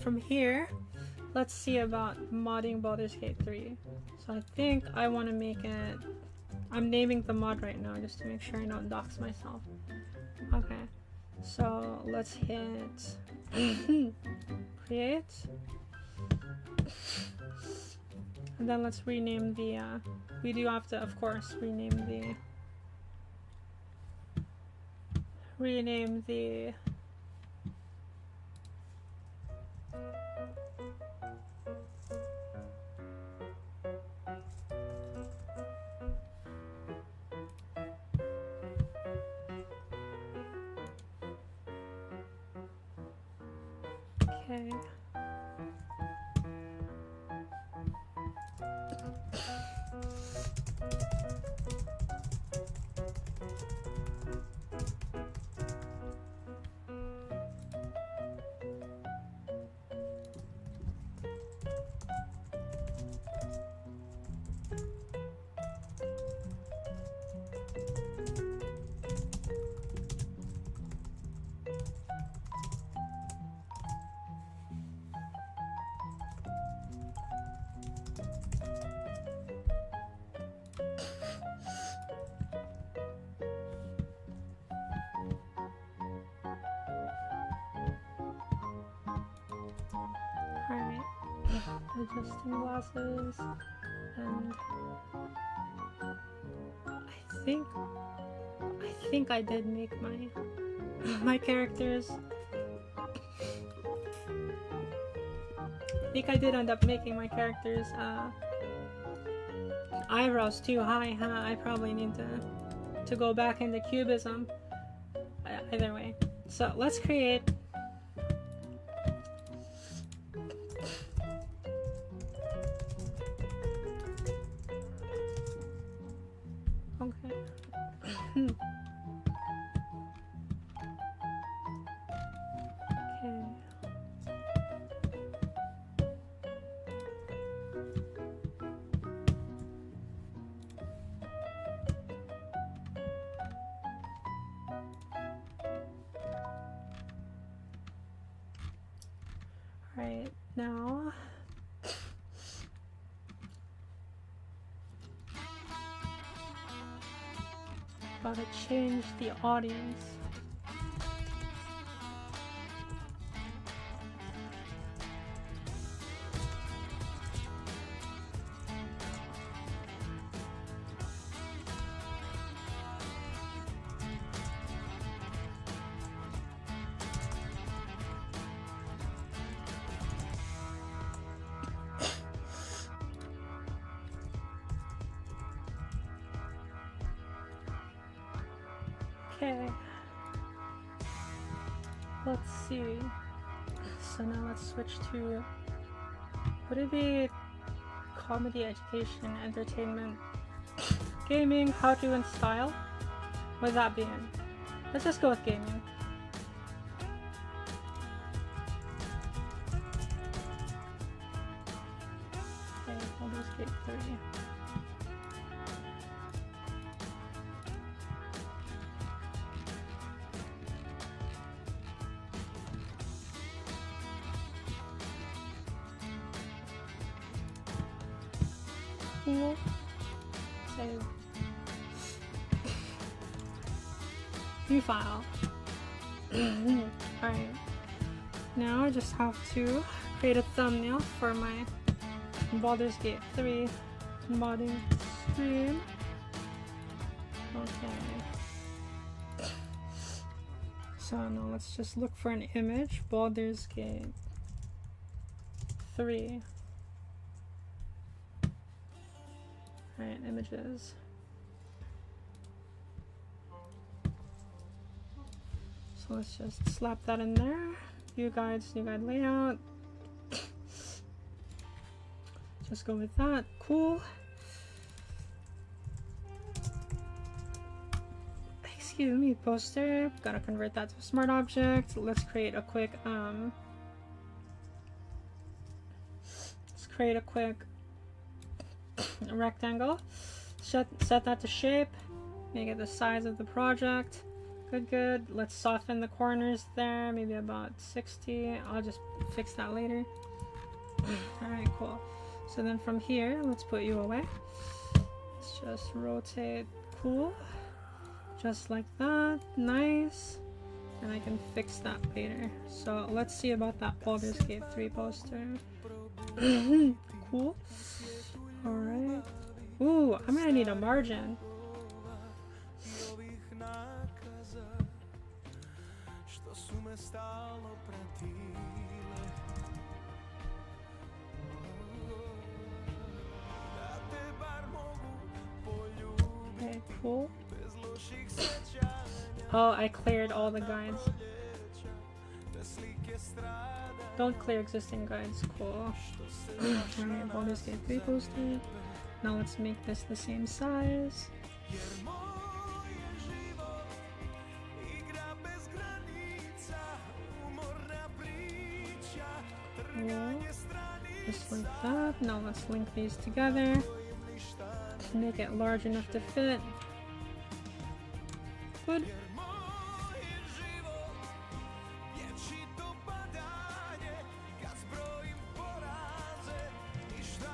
from here. Let's see about modding Baldur's Gate 3. So I think I want to make it... I'm naming the mod right now just to make sure I don't dox myself. Okay, so let's hit create. And then let's rename the... we do have to, of course, rename the... Okay. Alright, adjusting glasses, and I think I did make my characters. I think I did end up making my characters eyebrows too high, huh? I probably need to go back into cubism. Either way. So let's create okay. Okay. Right now, gotta change the audience. Okay, let's see. So now let's switch to, would it be comedy, education, entertainment, gaming, how to, and style? Would that be in? Let's just go with gaming. Okay, we'll just get 3. Cool. Save. New file. Alright. Now I just have to create a thumbnail for my Baldur's Gate 3 modding stream. Okay. So now let's just look for an image. Baldur's Gate 3. Alright, images. So let's just slap that in there. View guides, new guide layout. Just go with that. Cool. Excuse me, poster. Gotta convert that to a smart object. Let's create a quick rectangle. Set that to shape. Make it the size of the project. Good. Let's soften the corners there, maybe about 60. I'll just fix that later. Alright, cool. So then from here, let's put you away. Let's just rotate. Cool. Just like that. Nice. And I can fix that later. So let's see about that Baldur's Gate 3 poster. Cool. Alright. Ooh, I'm gonna need a margin. Okay, cool. Oh, I cleared all the guides. Don't clear existing guides. Cool. Alright, Baldur's Gate 3 poster. Now let's make this the same size. Cool. Just like that. Now let's link these together. Make it large enough to fit. Good.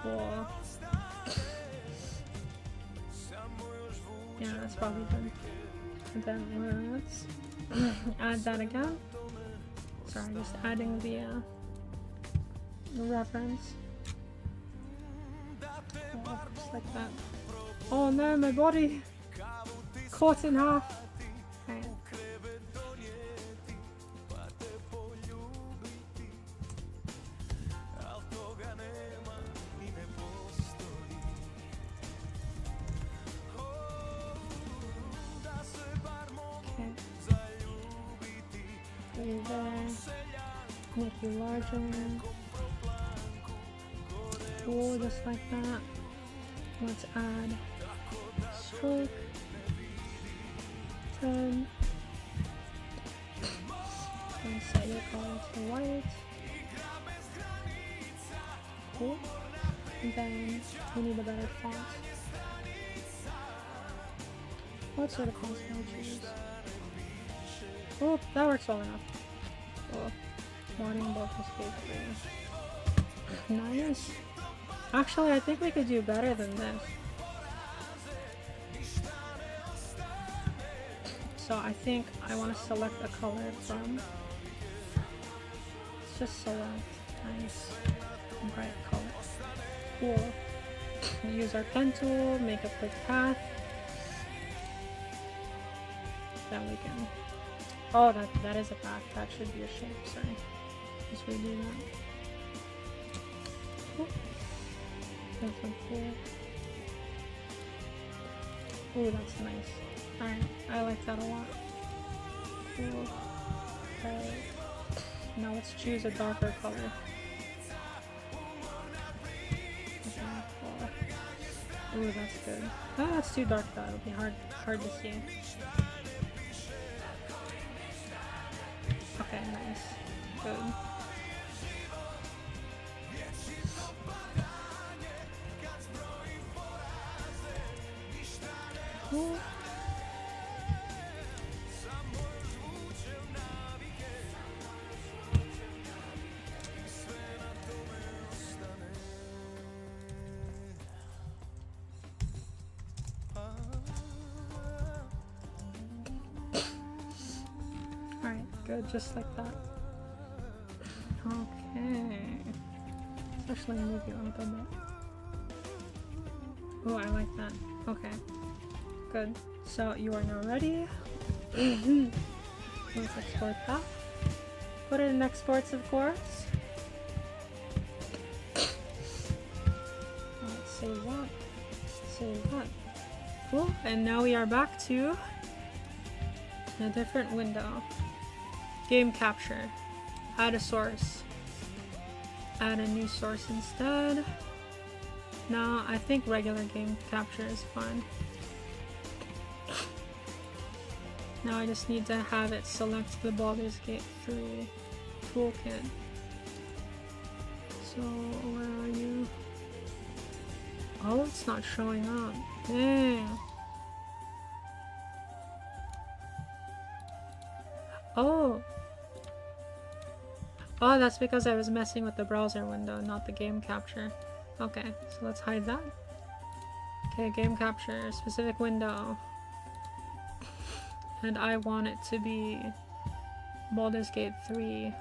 Cool. Yeah, that's probably good. And then let's add that again. Sorry, just adding the reference. Cool, just like that. Oh no, my body! Caught in half! Okay. you there. Make you larger. Cool, just like that. Let's add stroke. 10. And set your color to white. Cool. And then we need a better font. What sort of font can I choose? Oh, that works well enough. Oh, morning book is good. Nice. Actually, I think we could do better than this. So I think I want to select a color from. Let's just select nice bright color. Cool. Use our pen tool, make a quick path. Then we can. Oh, that is a path. That should be a shape. Sorry. Just redo that. Cool. That's so cool. Ooh, that's nice. Alright, I like that a lot. Cool. Okay. Now let's choose a darker color. Okay, cool. Ooh, that's good. Oh, that's too dark though. It'll be hard to see. Okay, nice. Good. Cool. Good, just like that. Okay. Let's actually move you up a bit. Oh, I like that. Okay. Good. So you are now ready. Let's export that. Put it in exports, of course. Let's save that. Save that. Cool. And now we are back to a different window. Game capture. Add a source. Add a new source instead. No, I think regular game capture is fine. Now I just need to have it select the Baldur's Gate 3 toolkit. So, where are you? Oh, it's not showing up. Dang. Oh! Oh, that's because I was messing with the browser window, not the game capture. Okay, so let's hide that. Okay, game capture, specific window. And I want it to be Baldur's Gate 3.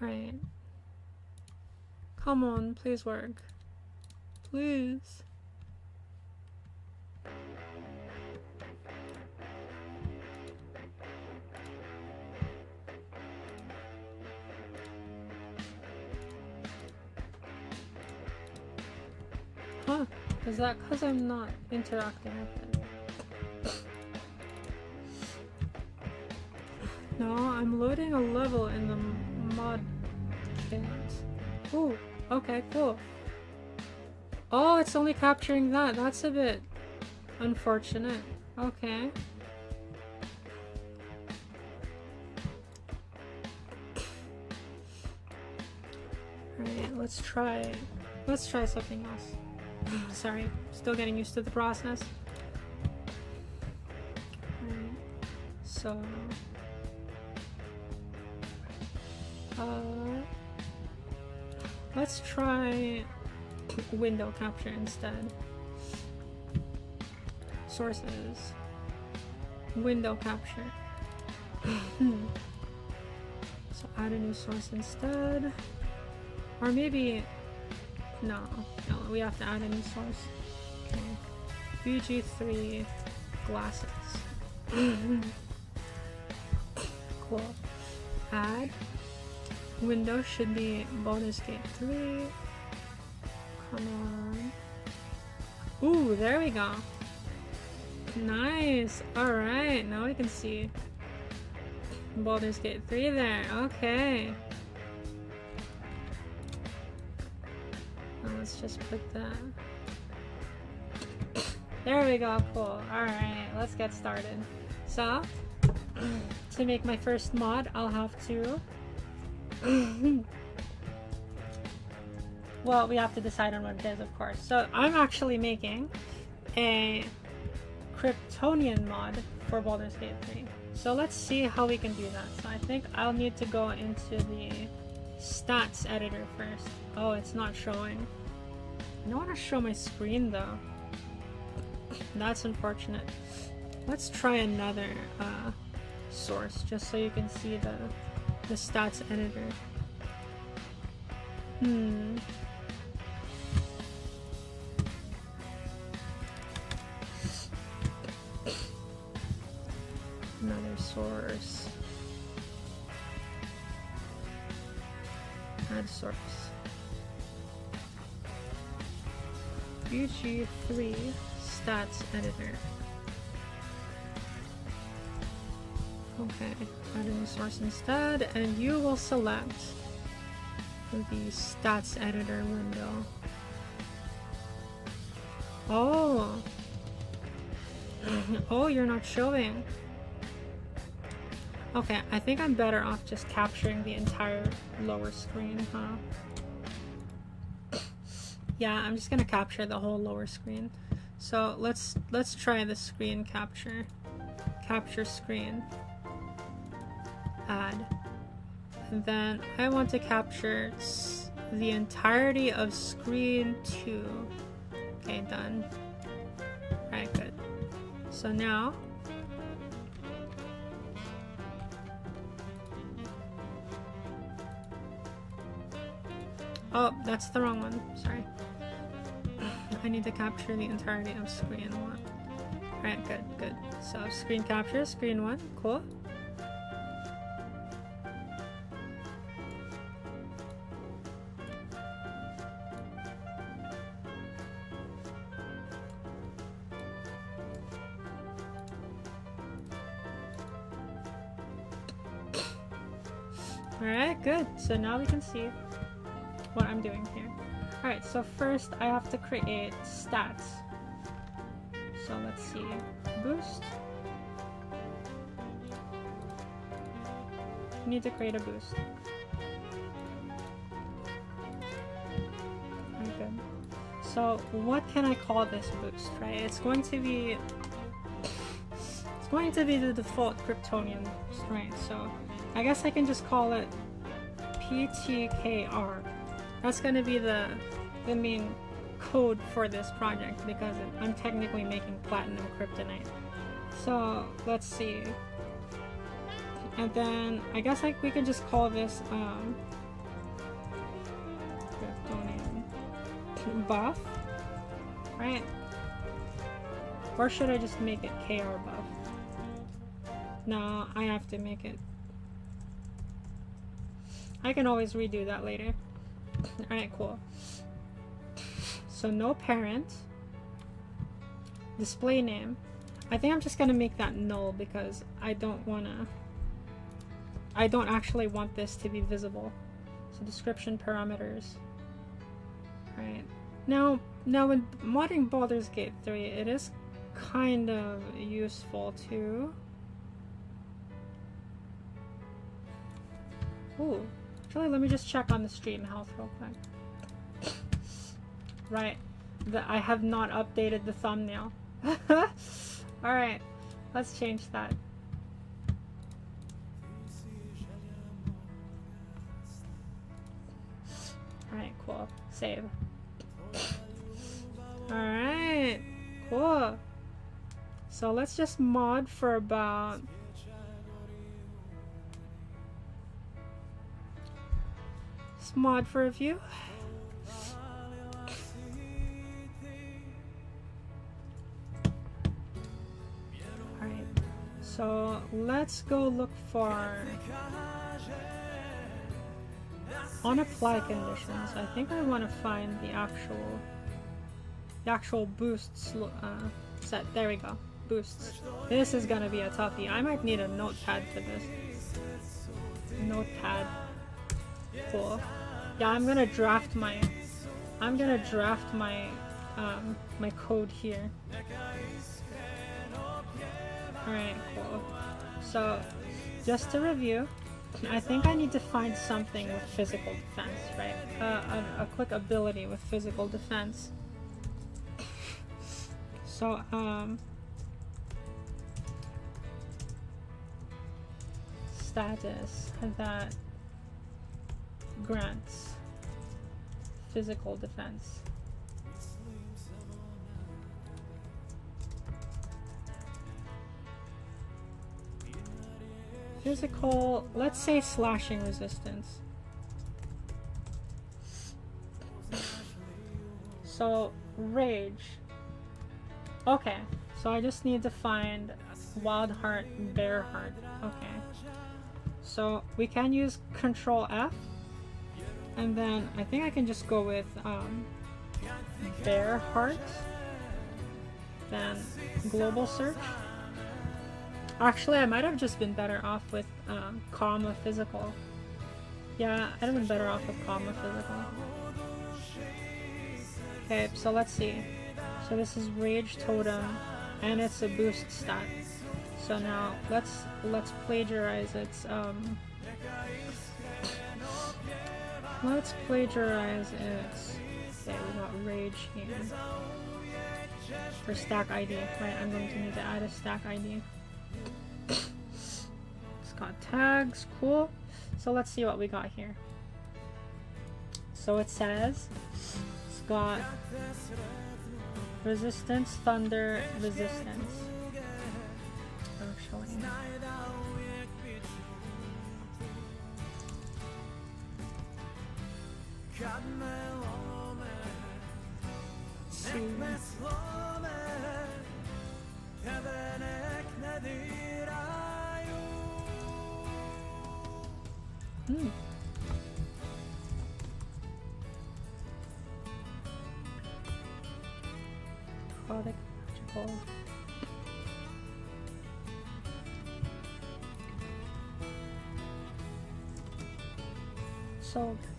Alright. Come on, please work. Please. Huh, is that because I'm not interacting with it? No, I'm loading a level in the mod kit. Ooh, okay, cool. Oh, it's only capturing that. That's a bit unfortunate. Okay. Alright, let's try something else. Sorry, still getting used to the process. Right. So, let's try window capture instead. Sources, window capture. So add a new source instead, or maybe. No, we have to add a new source. Okay. BG3 glasses. Cool. Add. Window should be Baldur's Gate 3. Come on. Ooh, there we go. Nice. Alright, now we can see. Baldur's Gate 3 there. Okay. Well, let's just put that. There we go. Cool. Alright, let's get started. So, to make my first mod, I'll have to... well, we have to decide on what it is, of course. So, I'm actually making a Kryptonian mod for Baldur's Gate 3. So let's see how we can do that. So I think I'll need to go into the stats editor first. Oh, it's not showing. I don't want to show my screen though. That's unfortunate. Let's try another source just so you can see the stats editor. Another source. Add source. UG3 stats editor. Okay, add a new source instead, and you will select the stats editor window. Oh! Oh, you're not showing. Okay, I think I'm better off just capturing the entire lower screen, huh? Yeah, I'm just gonna capture the whole lower screen. So let's try the screen capture. Capture screen. Add. And then I want to capture the entirety of screen 2. Okay, done. Alright, good. So now oh, that's the wrong one. Sorry. I need to capture the entirety of screen 1. Alright, good, good. So screen capture, screen 1. Cool. Alright, good. So now we can see what I'm doing here. Alright, so first I have to create stats. So let's see. Boost. We need to create a boost. Very good. So what can I call this boost, right? It's going to be the default Kryptonian strength. So I guess I can just call it PTKR. That's going to be the main code for this project because I'm technically making platinum kryptonite. So let's see. And then I guess we could just call this Kryptonian buff, right? Or should I just make it KR buff? No, I have to make it. I can always redo that later. Alright, cool. So no parent. Display name. I think I'm just gonna make that null because I don't actually want this to be visible. So description parameters. Alright. Now when modding Baldur's Gate 3, it is kind of useful to... Ooh. Actually, let me just check on the stream health real quick. Right. I have not updated the thumbnail. Alright. Let's change that. Alright, cool. Save. Alright. Cool. So let's just mod for about... Let's mod for a few. Alright. So let's go look for... On apply conditions, I think I want to find the actual boosts set. There we go. Boosts. This is gonna be a toughie. I might need a notepad for this. notepad. Cool. Yeah, I'm gonna draft my my code here. Alright, cool. So just to review, I think I need to find something with physical defense, right? A quick ability with physical defense. So, status that grants physical defense. Physical, let's say slashing resistance. So, rage. Okay, so I just need to find wild heart, bear heart. Okay. So we can use Control F, and then I think I can just go with bear heart, then global search. Actually, I might have just been better off with comma physical. Yeah, I'd have been better off with comma physical. Okay, so let's see. So this is Rage Totem, and it's a boost stat. So now let's plagiarize its let's plagiarize its. Okay, we got Rage here for stack ID. Right, I'm going to need to add a stack ID. It's got tags, cool. So let's see what we got here. So it says it's got resistance, thunder, resistance. Actually, Product magical.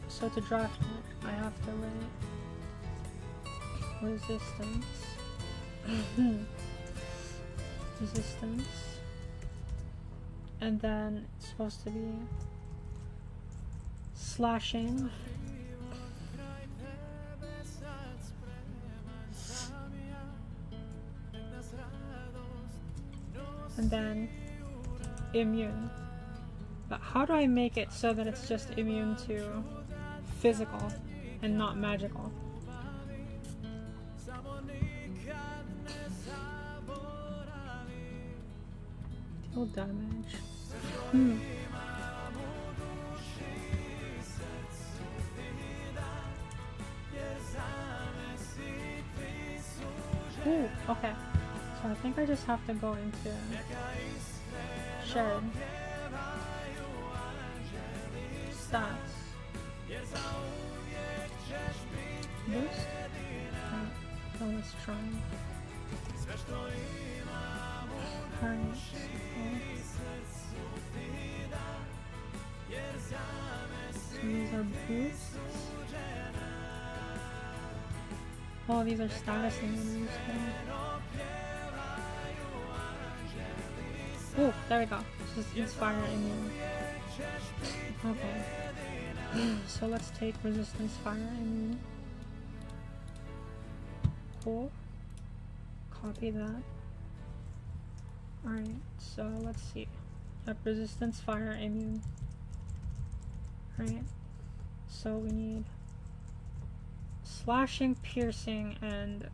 So to draft it, I have to write resistance, resistance, and then it's supposed to be slashing, and then immune. But how do I make it so that it's just immune to physical and not magical? Deal damage. Ooh, okay. So I think I just have to go into shared stats. Boost? Oh, let's try. Alright. So these are boosts. Oh, these are status menus. Oh, there we go. This is Inspire Immune. Okay. So let's take Resistance Fire Immune. Cool. Copy that. Alright, so let's see. Have Resistance Fire Immune. Alright. So we need slashing, piercing, and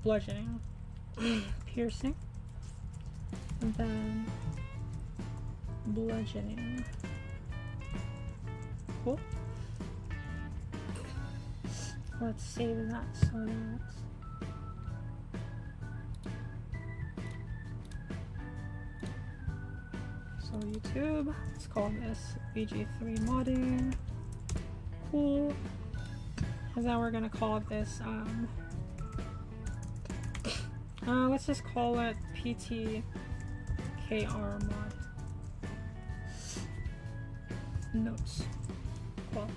bludgeoning. Piercing, and then bludgeoning. Cool. Let's save that so that YouTube. Let's call this VG3 modding. Cool. And then we're gonna call this let's just call it PTKR mod. notes. Cool.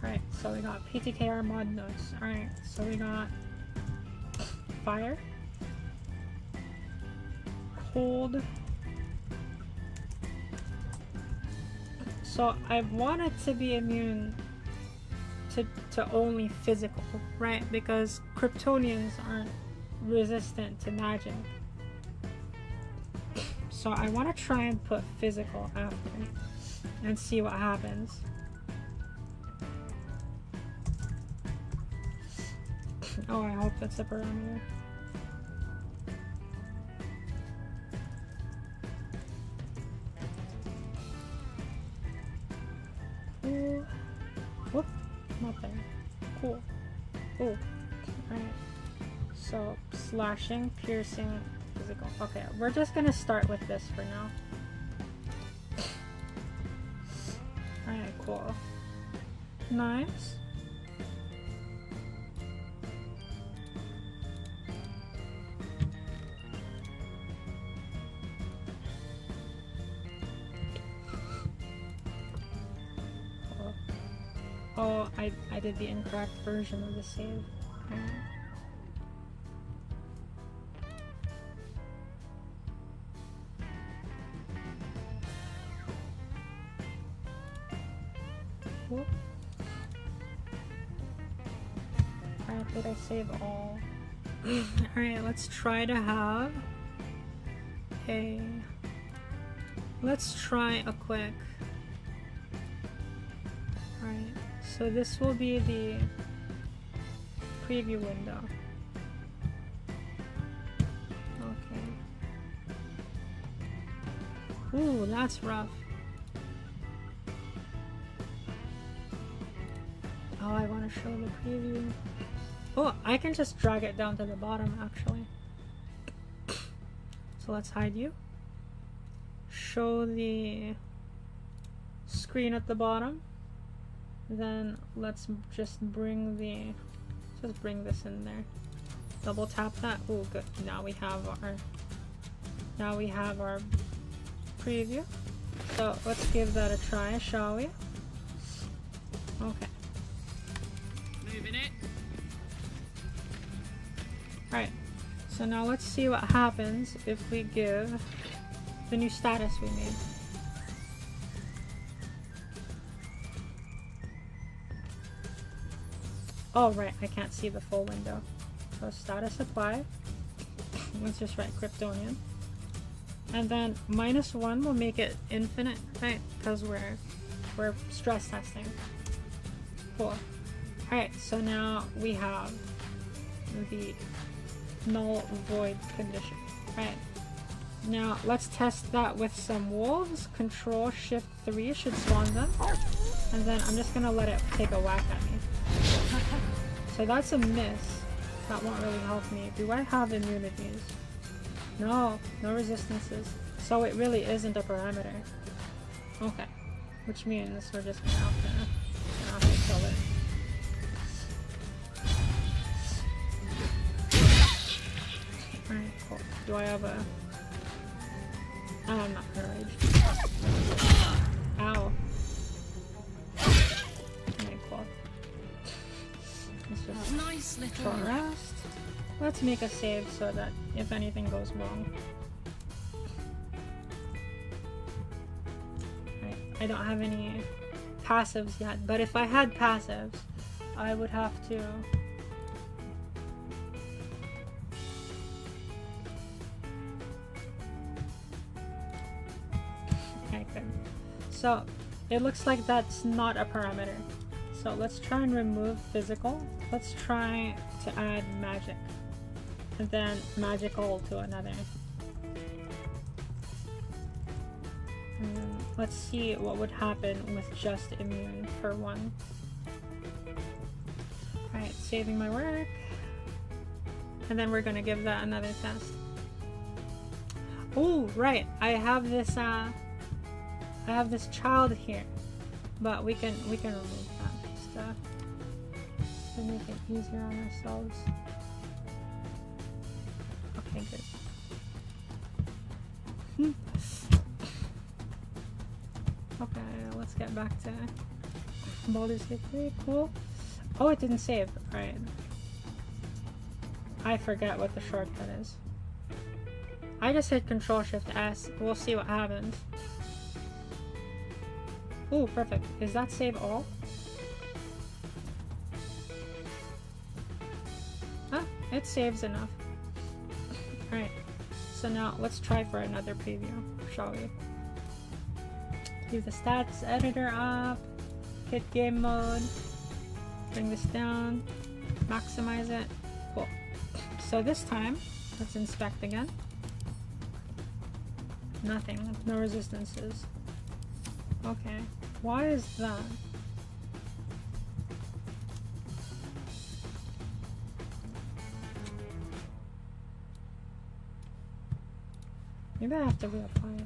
Alright, so we got PTKR mod notes. Alright, so we got fire, cold. So I want it to be immune to only physical, right? Because Kryptonians aren't resistant to magic. So I want to try and put physical after and see what happens. Oh, I hope that's a parameter. Ooh. Whoop. Not there. Cool. Ooh. Alright. So, slashing, piercing, physical. Okay, we're just gonna start with this for now. Alright, cool. Nice. Oh, I did the incorrect version of the save. Whoop. Alright, did I save all? Alright, let's try to have a... Let's try a quick... Alright. So this will be the preview window. Okay. Ooh, that's rough. Oh, I want to show the preview. Oh, I can just drag it down to the bottom actually. So let's hide you. Show the screen at the bottom. Then let's just bring this in there. Double tap that. Oh, good. Now we have our preview. So let's give that a try, shall we? Okay. Moving it. Alright. So now let's see what happens if we give the new status we made. Oh, right, I can't see the full window. So status apply. Let's just write Kryptonian. And then -1 will make it infinite, right? Because we're stress testing. Cool. Alright, so now we have the null void condition. Right. Now let's test that with some wolves. Control Shift 3 should spawn them. And then I'm just gonna let it take a whack at me. So that's a miss. That won't really help me. Do I have immunities? No, no resistances. So it really isn't a parameter. Okay. Which means we're just gonna have to kill it. Alright, cool. Do I have a... I'm not gonna rage. Ow. Okay, cool. Let's just nice little rest. Let's make a save so that if anything goes wrong. Right. I don't have any passives yet, but if I had passives, I would have to... Okay, good. So, it looks like that's not a parameter. So let's try and remove physical. Let's try to add magic. And then magical to another. And then let's see what would happen with just immune for one. Alright, saving my work. And then we're gonna give that another test. Oh, right. I have this child here. But we can remove that stuff to make it easier on ourselves. Okay, good. Okay, let's get back to Baldur's Gate 3. Cool. Oh, it didn't save. Alright. I forget what the shortcut is. I just hit Control Shift S. We'll see what happens. Ooh, perfect. Is that save all? Ah, it saves enough. Alright. So now let's try for another preview, shall we? Leave the stats editor up. Hit game mode. Bring this down. Maximize it. Cool. So this time, let's inspect again. Nothing. No resistances. Okay. Why is that? Maybe I have to reapply it.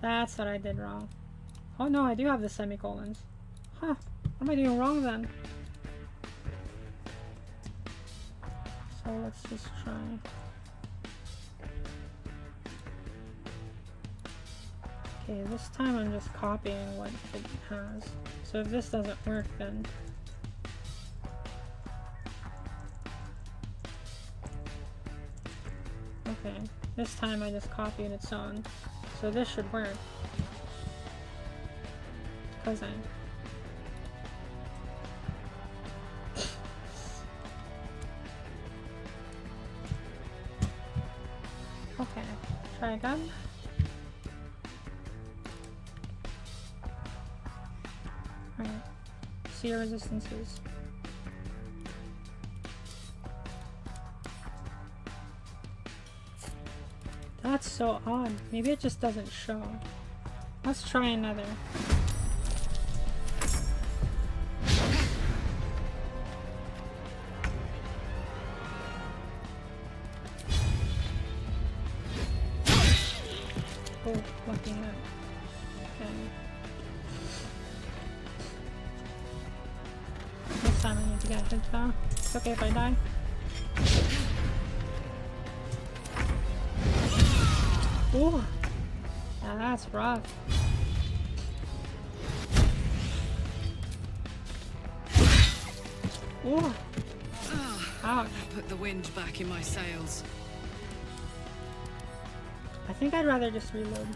That's what I did wrong. Oh no, I do have the semicolons. Huh. What am I doing wrong then? So let's just try. Okay, this time I'm just copying what it has. So if this doesn't work, then... Okay, this time I just copied its own. So this should work. Because I... Okay, try again. Alright, see your resistances. That's so odd. Maybe it just doesn't show. Let's try another. Oh, lucky hit. Okay. This time I need to get hit though. It's okay if I die. Ooh. Yeah, that's rough. Ooh. Ouch. Put the wind back in my sails. I think I'd rather just reload.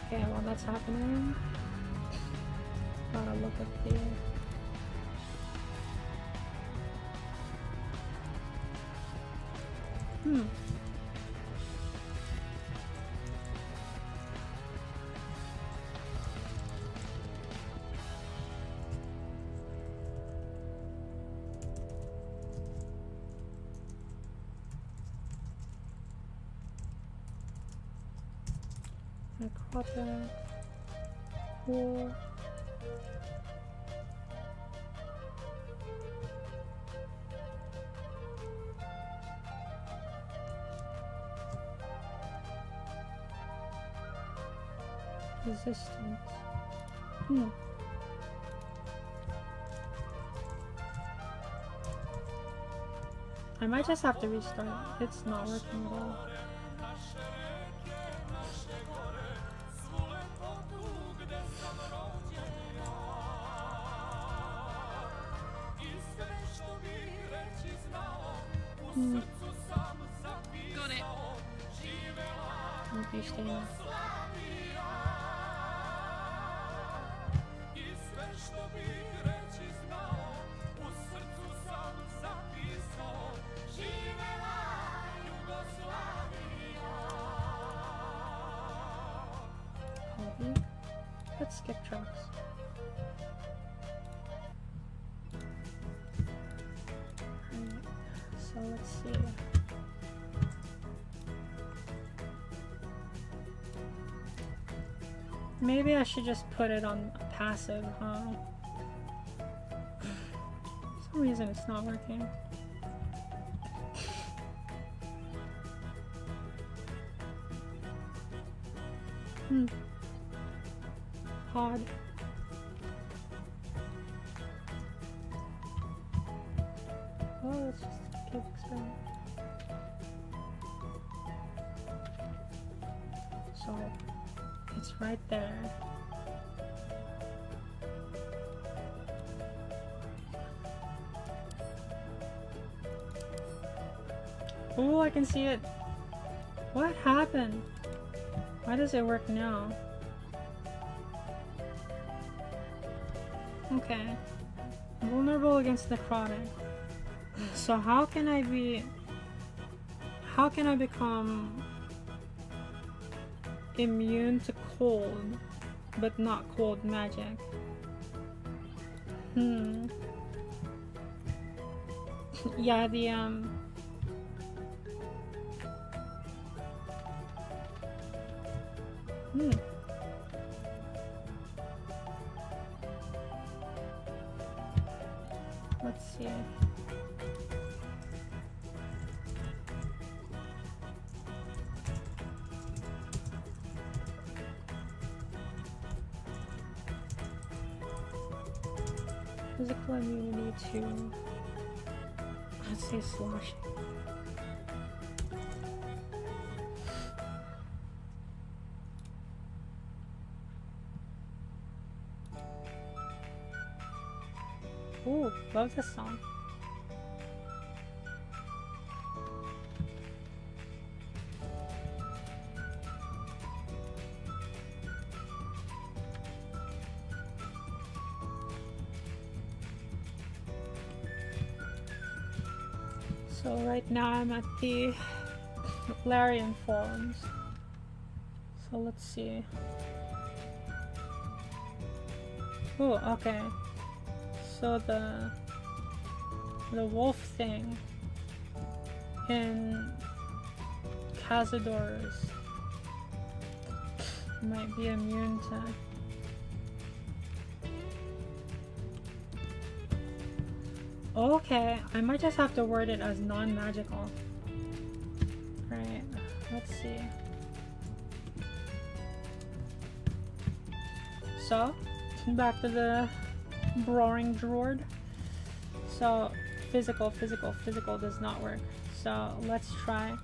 Okay, while that's happening, gotta look at the... Necrotic, cool. Resistance. I might just have to restart. It's not working at all. Got it. Hope you stay there. Let's skip tracks. So let's see. Maybe I should just put it on passive, huh? For some reason it's not working. Odd. Well, let's just keep experimenting. So, it's right there. Oh, I can see it. What happened? Why does it work now? Okay. Vulnerable against necrotic. So how can I become immune to cold, but not cold magic? Yeah, the let's see. Physical immunity to, let's say, slash. Ooh, love this song. So right now I'm at the Larian forums. So let's see. Oh, okay. So the wolf thing in Cazadors might be immune to. Okay, I might just have to word it as non-magical. Right, let's see. So, back to the roaring droid. So, physical does not work. So, let's try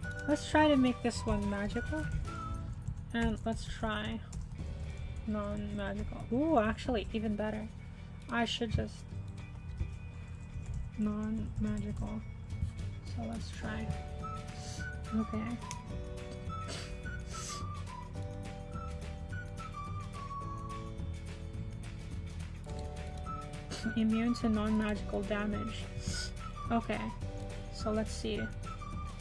to make this one magical. And let's try non-magical. Ooh, actually, even better. I should just non-magical. So let's try. Okay. Immune to non-magical damage. Okay. So let's see.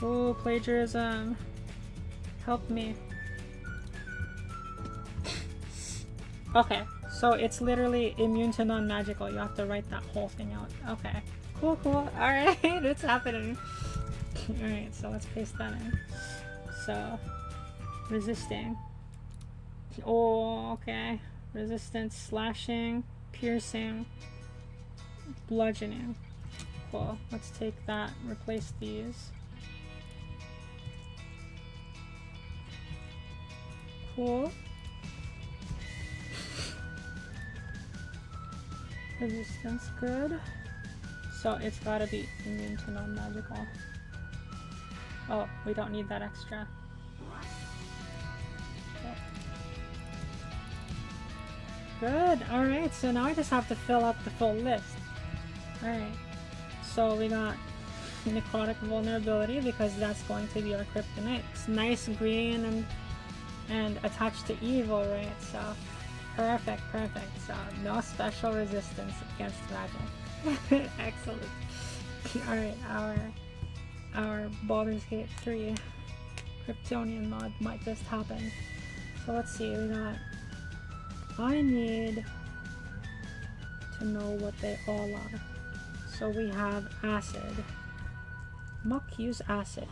Ooh, plagiarism. Help me. Okay. So it's literally immune to non-magical. You have to write that whole thing out. Okay. Cool. Alright, it's happening. Alright, so let's paste that in. So, resisting. Oh, okay. Resistance, slashing, piercing, bludgeoning. Cool. Let's take that, replace these. Cool. Resistance, good. So it's gotta be immune to non-magical. Oh, we don't need that extra. Okay. Good, alright, so now I just have to fill up the full list. Alright, so we got necrotic vulnerability because that's going to be our kryptonite. It's nice green and attached to evil, right? So perfect. So no special resistance against magic. Excellent. Alright, our Baldur's Gate 3 Kryptonian mod might just happen. So let's see, we got. I need to know what they all are. So we have acid. Muck use acid.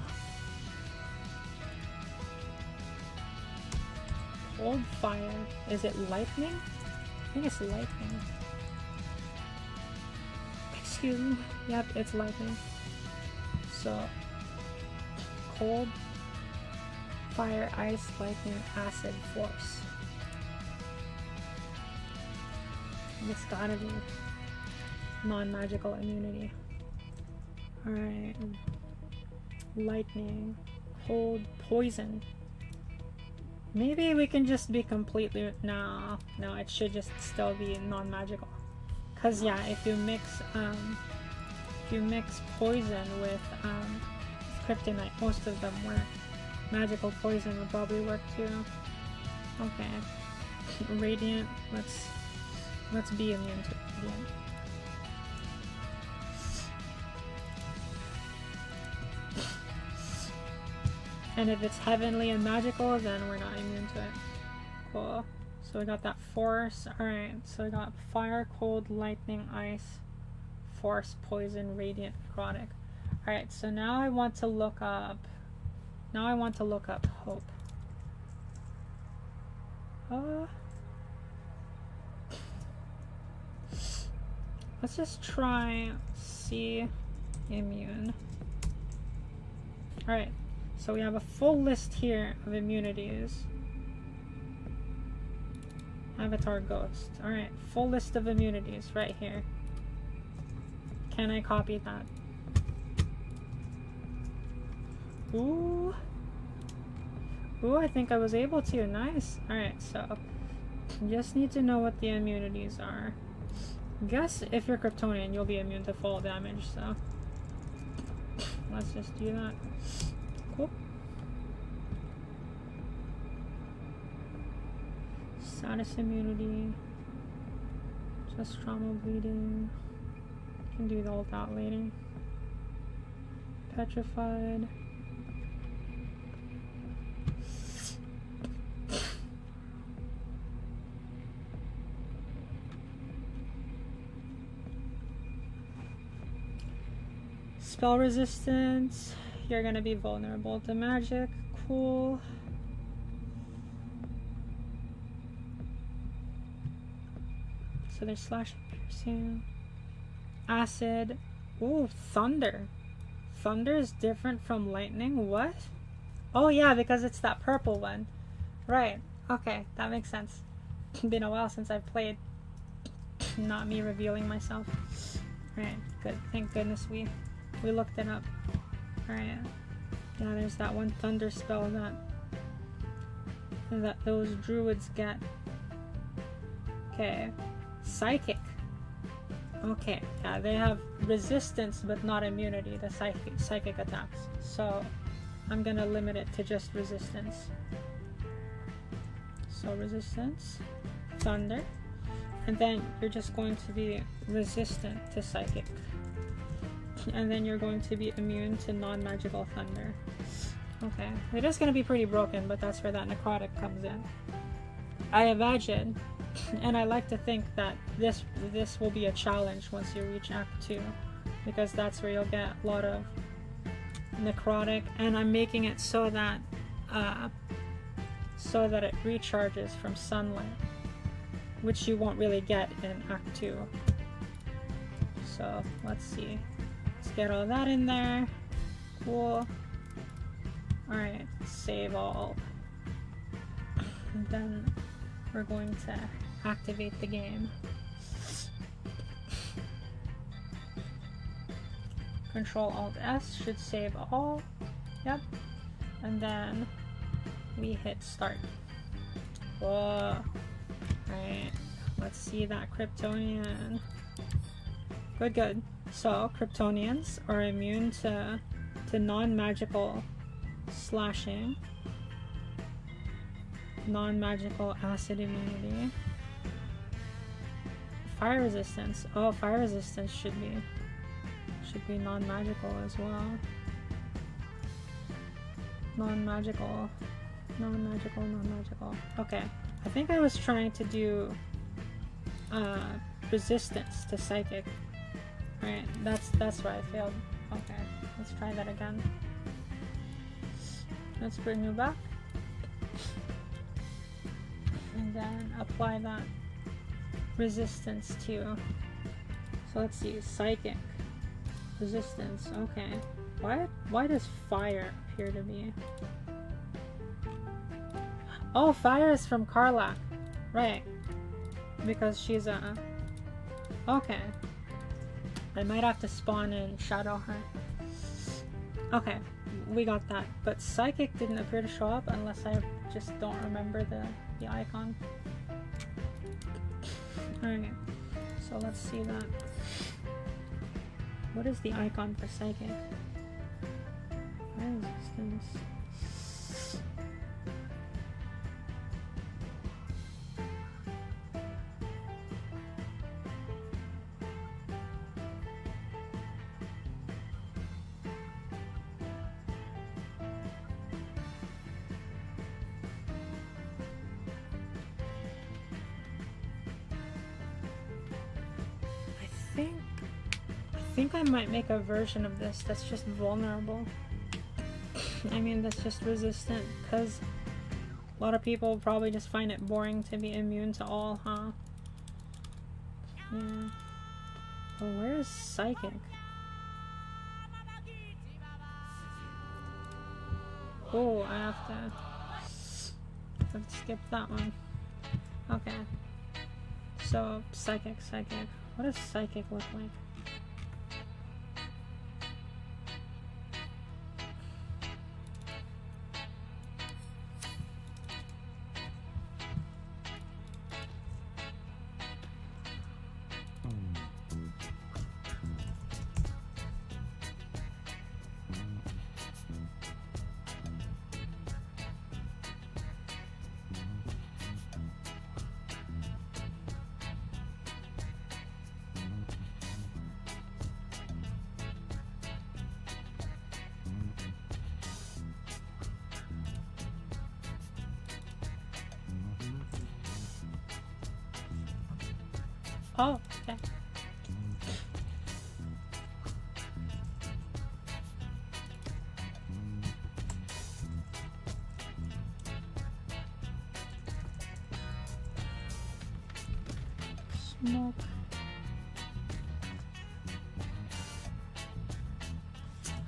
Cold fire. Is it lightning? I think it's lightning. Excuse me. Yep, it's lightning. So, cold, fire, ice, lightning, acid, force. It's gotta be non-magical immunity. Alright. Lightning, cold, poison. Maybe we can just be completely. No, it should just still be non-magical. Cause yeah, if you mix poison with kryptonite, most of them work. Magical poison would probably work too. Okay, radiant. Let's be immune to radiant. And if it's heavenly and magical, then we're not immune to it. Cool. So we got that force. Alright, so we got fire, cold, lightning, ice, force, poison, radiant, necrotic. Alright, so now I want to look up hope. Let's just try C immune. Alright, so we have a full list here of immunities. Avatar Ghost. Alright, full list of immunities right here. Can I copy that? Ooh. Ooh, I think I was able to. Nice. Alright, so just need to know what the immunities are. Guess if you're Kryptonian, you'll be immune to fall damage, so let's just do that. Cool. Status immunity. Just trauma bleeding. Can do all that later. Petrified. Spell resistance. You're gonna be vulnerable to magic. Cool. So there's slash piercing. Acid. Ooh, thunder. Thunder is different from lightning. What? Oh yeah, because it's that purple one. Right. Okay, that makes sense. It's been a while since I've played. Not me revealing myself. Alright, good. Thank goodness we looked it up. Alright. Yeah, there's that one thunder spell that those druids get. Okay. Psychic. Okay, yeah, they have resistance but not immunity to psychic attacks. So I'm gonna limit it to just resistance. So resistance, thunder, and then you're just going to be resistant to psychic. And then you're going to be immune to non-magical thunder. Okay, it is gonna be pretty broken, but that's where that necrotic comes in. I imagine, and I like to think that this will be a challenge once you reach Act 2, because that's where you'll get a lot of necrotic, and I'm making it so that it recharges from sunlight, which you won't really get in Act 2. So let's see. Let's get all that in there. Cool. Alright, save all. And then we're going to activate the game. Control Alt S should save all. Yep. And then we hit start. Whoa. Alright. Let's see that Kryptonian. Good, good. So Kryptonians are immune to non-magical slashing. Non-magical acid immunity. Fire resistance. Oh, fire resistance should be non-magical as well. Non-magical. Non-magical, non-magical. Okay. I think I was trying to do resistance to psychic. Right, that's where I failed. Okay, let's try that again. Let's bring you back. And then apply that resistance to. So let's see, psychic resistance. Okay, why does fire appear to be? Oh, fire is from Karlach, right? Because she's a. Okay, I might have to spawn in Shadowheart. Okay, we got that. But psychic didn't appear to show up unless I just don't remember the icon. Alright, so let's see that. What is the icon for psychic? Fire resistance. I think I might make a version of this that's just vulnerable. I mean, that's just resistant, because a lot of people probably just find it boring to be immune to all, huh? Yeah. Well, where is psychic? Oh, I have to skip that one. Okay. So, psychic. What does psychic look like? Oh, okay. Smoke.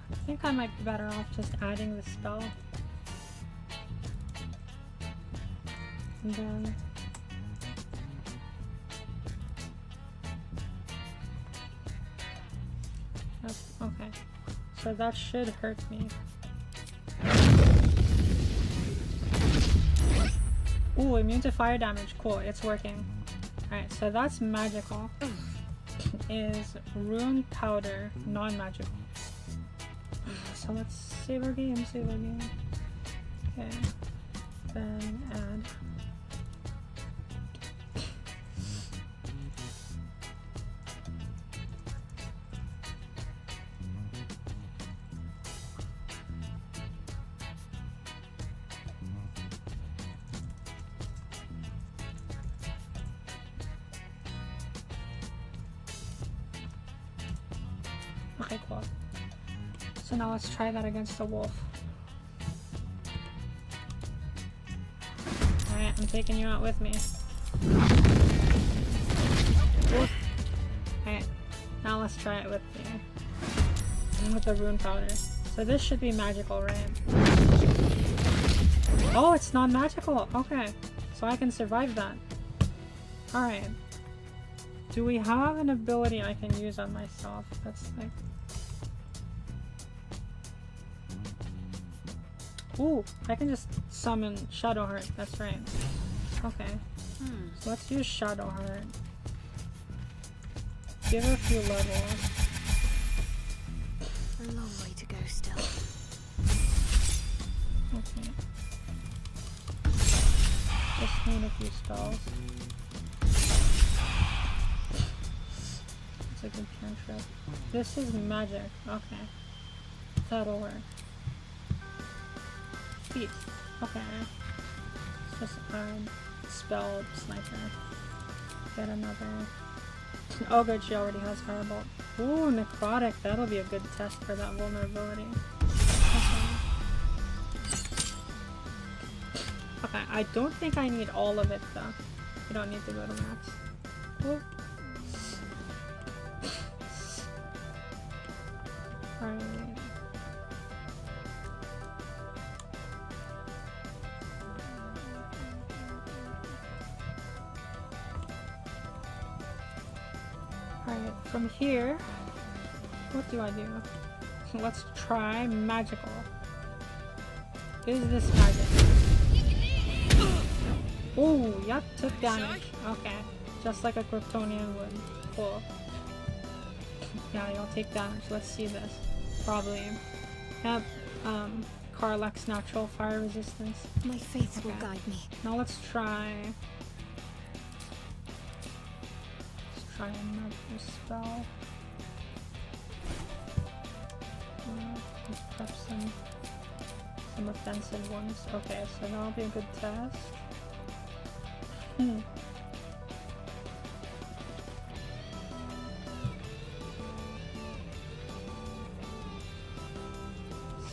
I think I might be better off just adding the spell. And then okay. So that should hurt me. Ooh, immune to fire damage. Cool, it's working. Alright, so that's magical. Is rune powder non-magical? So let's save our game, Okay. Then add. Okay, cool. So now let's try that against the wolf. Alright, I'm taking you out with me. Alright, now let's try it with the rune powder. So this should be magical, right? Oh, it's non-magical! Okay, so I can survive that. Alright. Do we have an ability I can use on myself that's like... Ooh, I can just summon Shadowheart, that's right. Okay. So let's use Shadowheart. Give her a few levels. A long way to go still. Okay. Just need a few spells. It's a good cantrip. This is magic. Okay. That'll work. Feet. Okay. Let's just add spell sniper. Get another. Oh good, she already has firebolt. Ooh, necrotic. That'll be a good test for that vulnerability. Okay. Okay, I don't think I need all of it though. You don't need to go to max. Ooh. Alright. Alright, from here, what do I do? Let's try magical. Is this magic? Oh, yep, took damage. Okay, just like a Kryptonian would. Cool. Yeah, you'll take damage. Let's see this. Probably. Yep, Karlach's natural fire resistance. My faith will guide me. Now let's try... Try another spell. Let's prep some offensive ones. Okay, so that'll be a good test.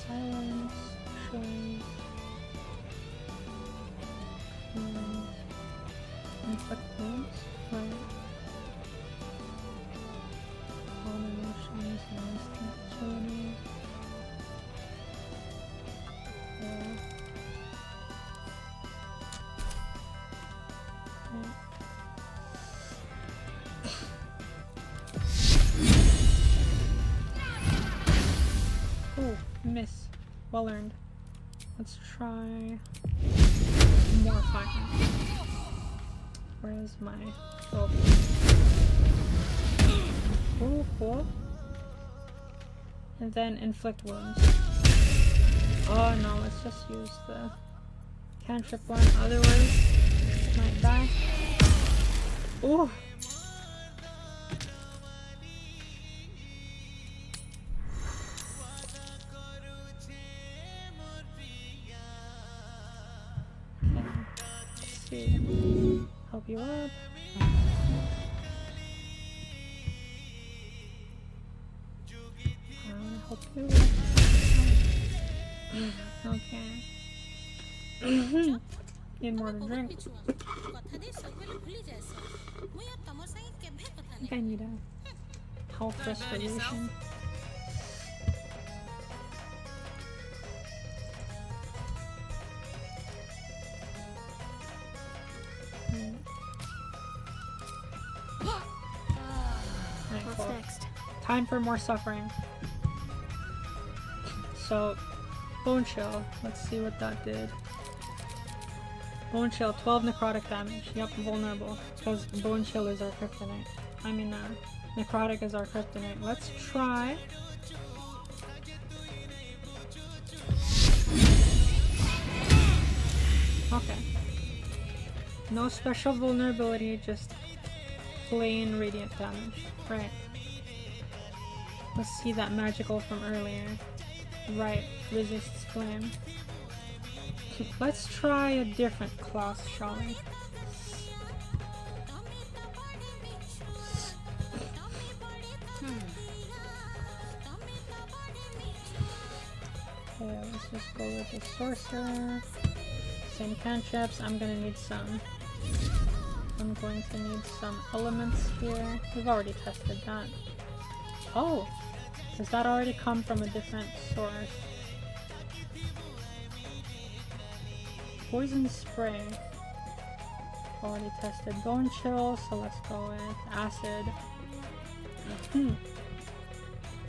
Silence, shade, inflict wounds, right? Emotions and instant agility. Oh, miss. Well earned. Let's try more fire. Where is my rope? Oh, cool. And then inflict wounds. Oh no, let's just use the cantrip one, otherwise might die. Oh! Okay. Let's see. Help you up. Okay. Need more to drink. I think I need a health restoration. What's next? Time for more suffering. So, Bone Chill. Let's see what that did. Bone Chill, 12 necrotic damage. Yep, vulnerable. Because Bone Chill is our kryptonite. I mean, necrotic is our kryptonite. Let's try. Okay. No special vulnerability, just plain radiant damage. Right. Let's see that magical from earlier. Right, resists flame. Let's try a different class, shall we? Okay, let's just go with the sorcerer. Same cantrips. I'm going to need some elements here. We've already tested that. Oh! Does that already come from a different source? Poison spray. Already tested. Bone chill, so let's go with acid.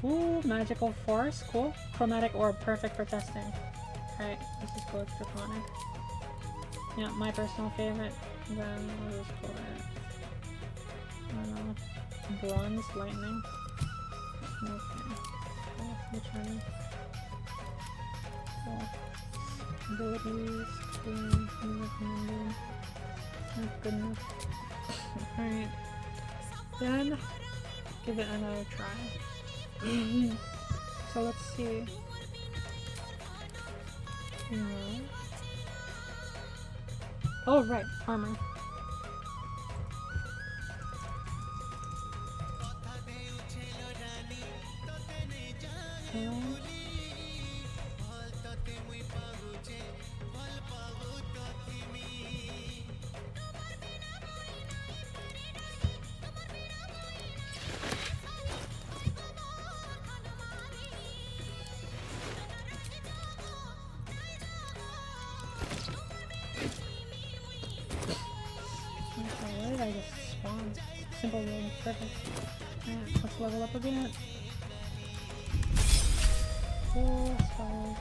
Ooh, magical force. Cool. Chromatic orb. Perfect for testing. Alright, let's just go with draconic. Yeah, my personal favorite. Then we'll just go with, I don't know, bronze lightning. Okay. Cool. Which one? Cool. Abilities. Cool. Recommended. Not good enough. Alright. Then, give it another try. So let's see. Oh, right. Armor. Where did I just spawn? Simple room, perfect. Alright, let's level up again. Cool spells.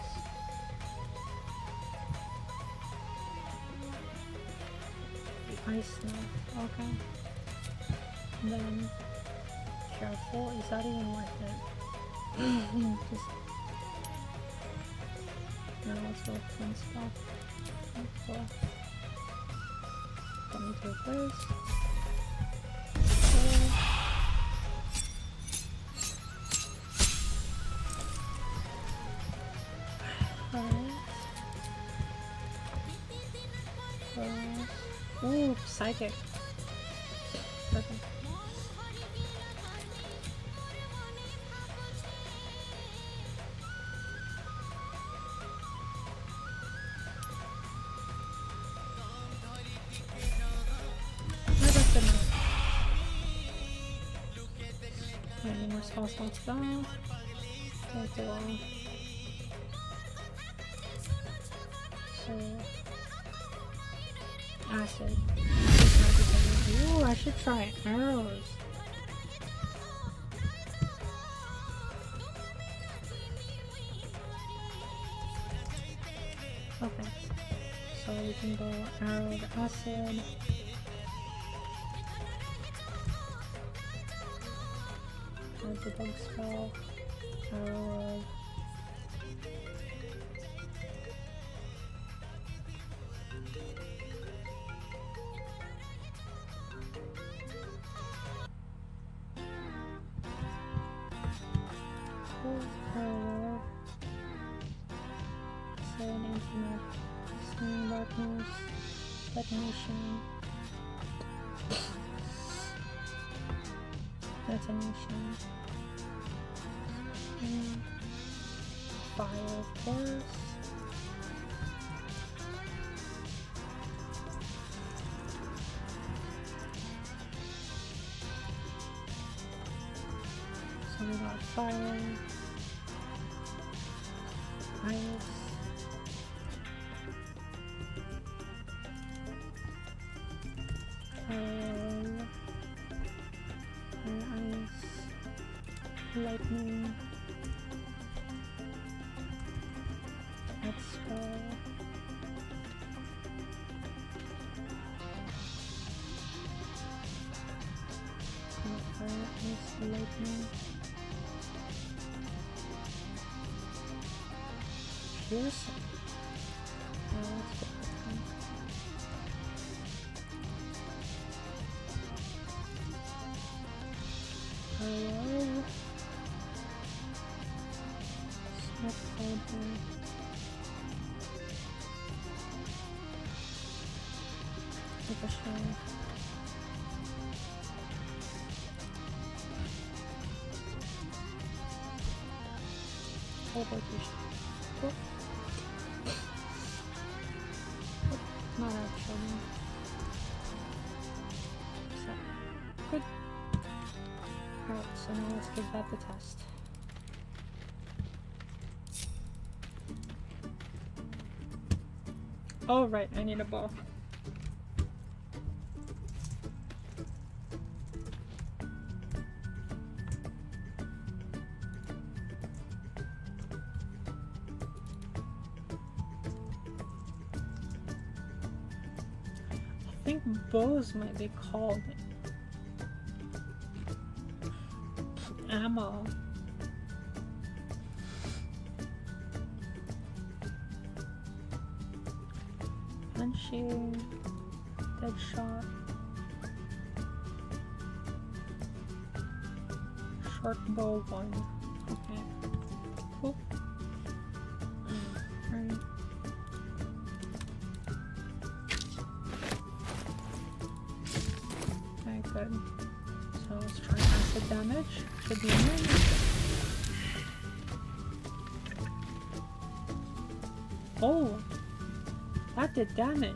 Ice snuff, okay. And then, careful, is that even worth it? Just, no, let's go with twin spell. Cool. Let me take this. Ooh, psychic. Perfect. Any more spell slots down? Take it all. So, acid. Ooh, I should try arrows. Okay. So we can go arrow to acid. The bug spell, arrow. Cool, arrow. Seven infinite, stinging darkness, detonation. Detonation. fire, of course. So we got fire, ice, ice, lightning. Let's go. Fire, ice, lightning. Here's let's go. Hello. Smoke powder. Take a shower. Teleportation. Cool. Not actually. So, good. Alright, so now let's give that the test. Oh, right, I need a ball. I think bows might be called ammo. Punching, dead shot, short bow 1. Okay, cool. Alright. Okay, good. So let's try acid damage. Should be in. Oh, that did damage.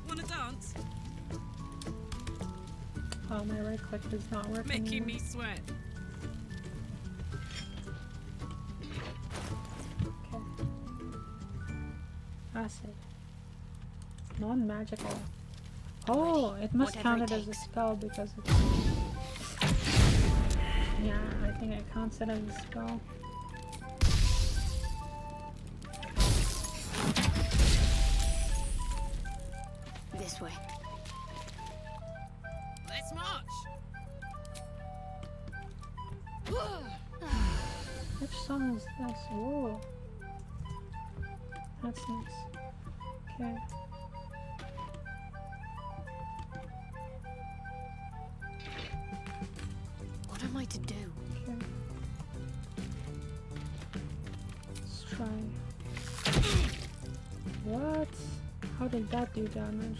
Wanna dance? Oh, my right click is not working. Making anymore. me sweat. Okay. Acid. Non-magical. Oh, it must Whatever count it it as a takes. spell because it's... Yeah, I think it counts it as a spell. This way. Let's march. Which song is this? Whoa. That's nice. Okay. What am I to do? Okay. Let's try. What? How did that do damage?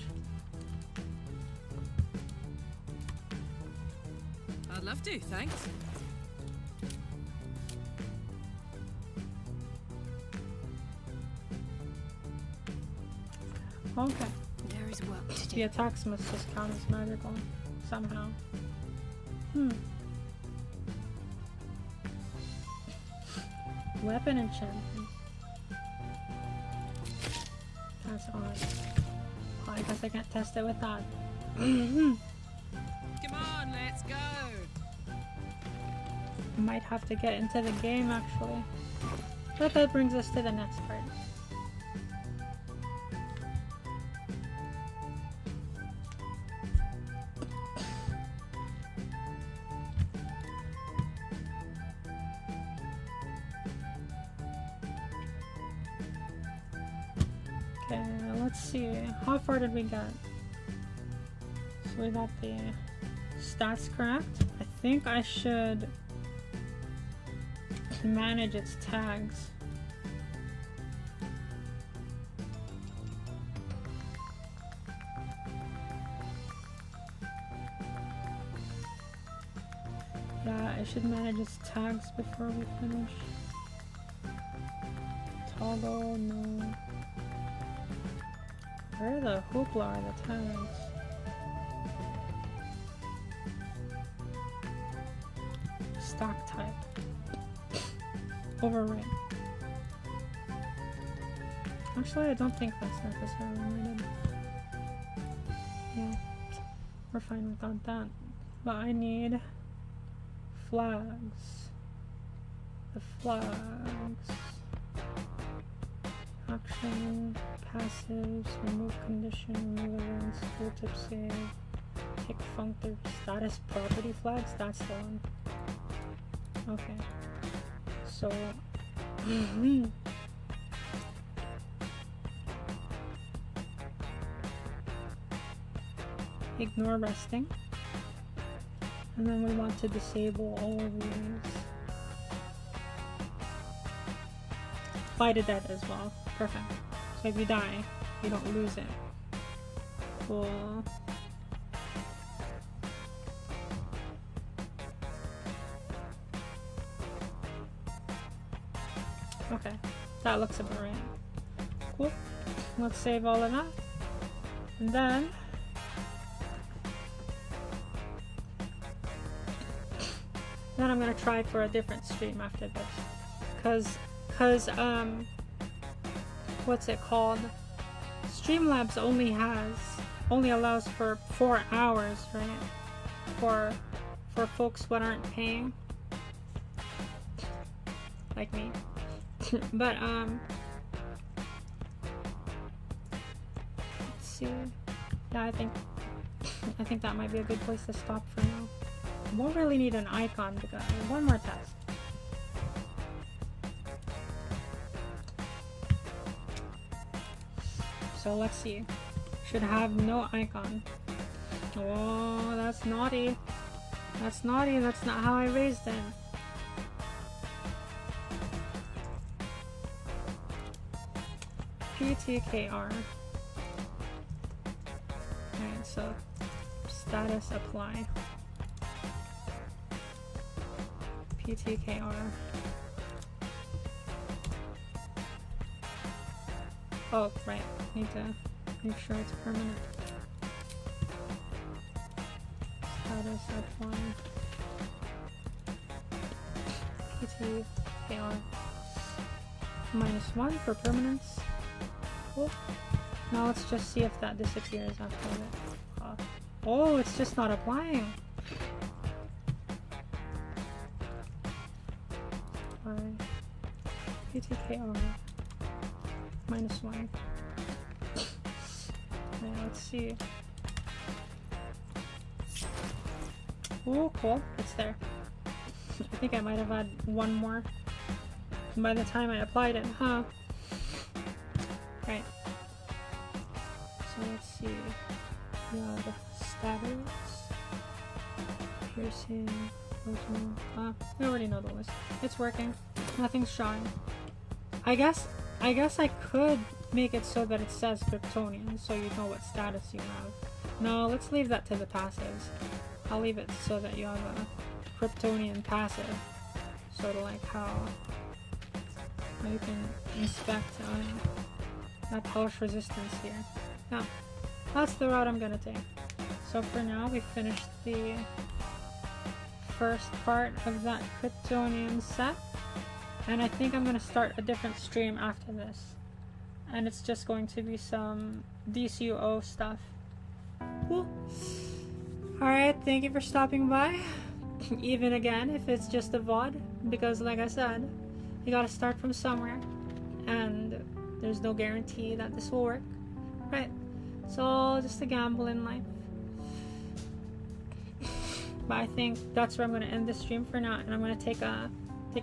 I'd love to, thanks. Okay. There is work to The do. attacks must just count as magical. Somehow. Hmm. Weapon enchantment. That's odd. Well, I guess I can't test it with that. Come on, let's go. Might have to get into the game actually. But that brings us to the next part. Okay, let's see. How far did we get? So we got the stats correct. I think I should manage its tags. Yeah, I should manage its tags before we finish. Toggle, no. Where the hoopla are the tags? Stock type. Override. Actually, I don't think that's necessarily needed. Yeah, we're fine without that. But I need flags. The flags. Action, passives, remove condition, remove events, tooltip save, pick functor, status property flags, that's the one. Okay. So, ignore resting. And then we want to disable all of these. Apply to dead as well. Perfect. So if you die, you don't lose it. Cool. Okay, that looks about right. Cool. Let's save all of that. And then I'm gonna try for a different stream after this. Cause what's it called? Streamlabs only allows for 4 hours, right? For folks what aren't paying. Like me. But let's see. Yeah, I think that might be a good place to stop for now. Won't really need an icon because one more test. So let's see. Should have no icon. Oh, that's naughty. That's naughty. That's not how I raised it. PTKR. Alright, so status apply. PTKR. Oh, right. Need to make sure it's permanent. Status apply. PTKR. -1 for permanence. Cool. Now let's just see if that disappears after that. Oh, it's just not applying. PTKR -1. Okay, let's see. Oh, cool. It's there. I think I might have had one more by the time I applied it, huh? Right. So let's see. Yeah, the status. Piercing. We already know the list. It's working. Nothing's showing. I guess I could make it so that it says Kryptonian, so you know what status you have. No, let's leave that to the passives. I'll leave it so that you have a Kryptonian passive. Sort of like how you can inspect that hellish resistance here. Now, that's the route I'm gonna take. So for now, we finished the first part of that Kryptonian set. And I think I'm gonna start a different stream after this. And it's just going to be some DCUO stuff. Cool. Alright, thank you for stopping by. Even again, if it's just a VOD. Because like I said, you gotta start from somewhere. And there's no guarantee that this will work. Right. So, just a gamble in life. But I think that's where I'm gonna end the stream for now. And I'm gonna take a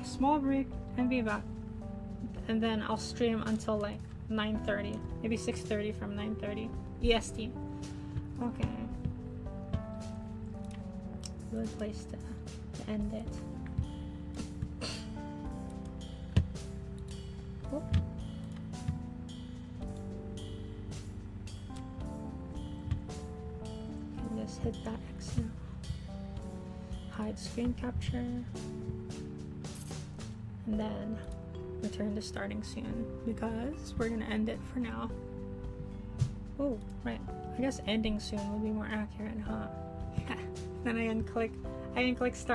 small break and be back, and then I'll stream until like 9:30, maybe 6:30 from 9:30 EST. Okay, good place to end it. Cool. Can just hit that X now. hide screen capture, and then return to starting soon because we're gonna end it for now. Oh, right. I guess ending soon would be more accurate, huh? Then I unclick start.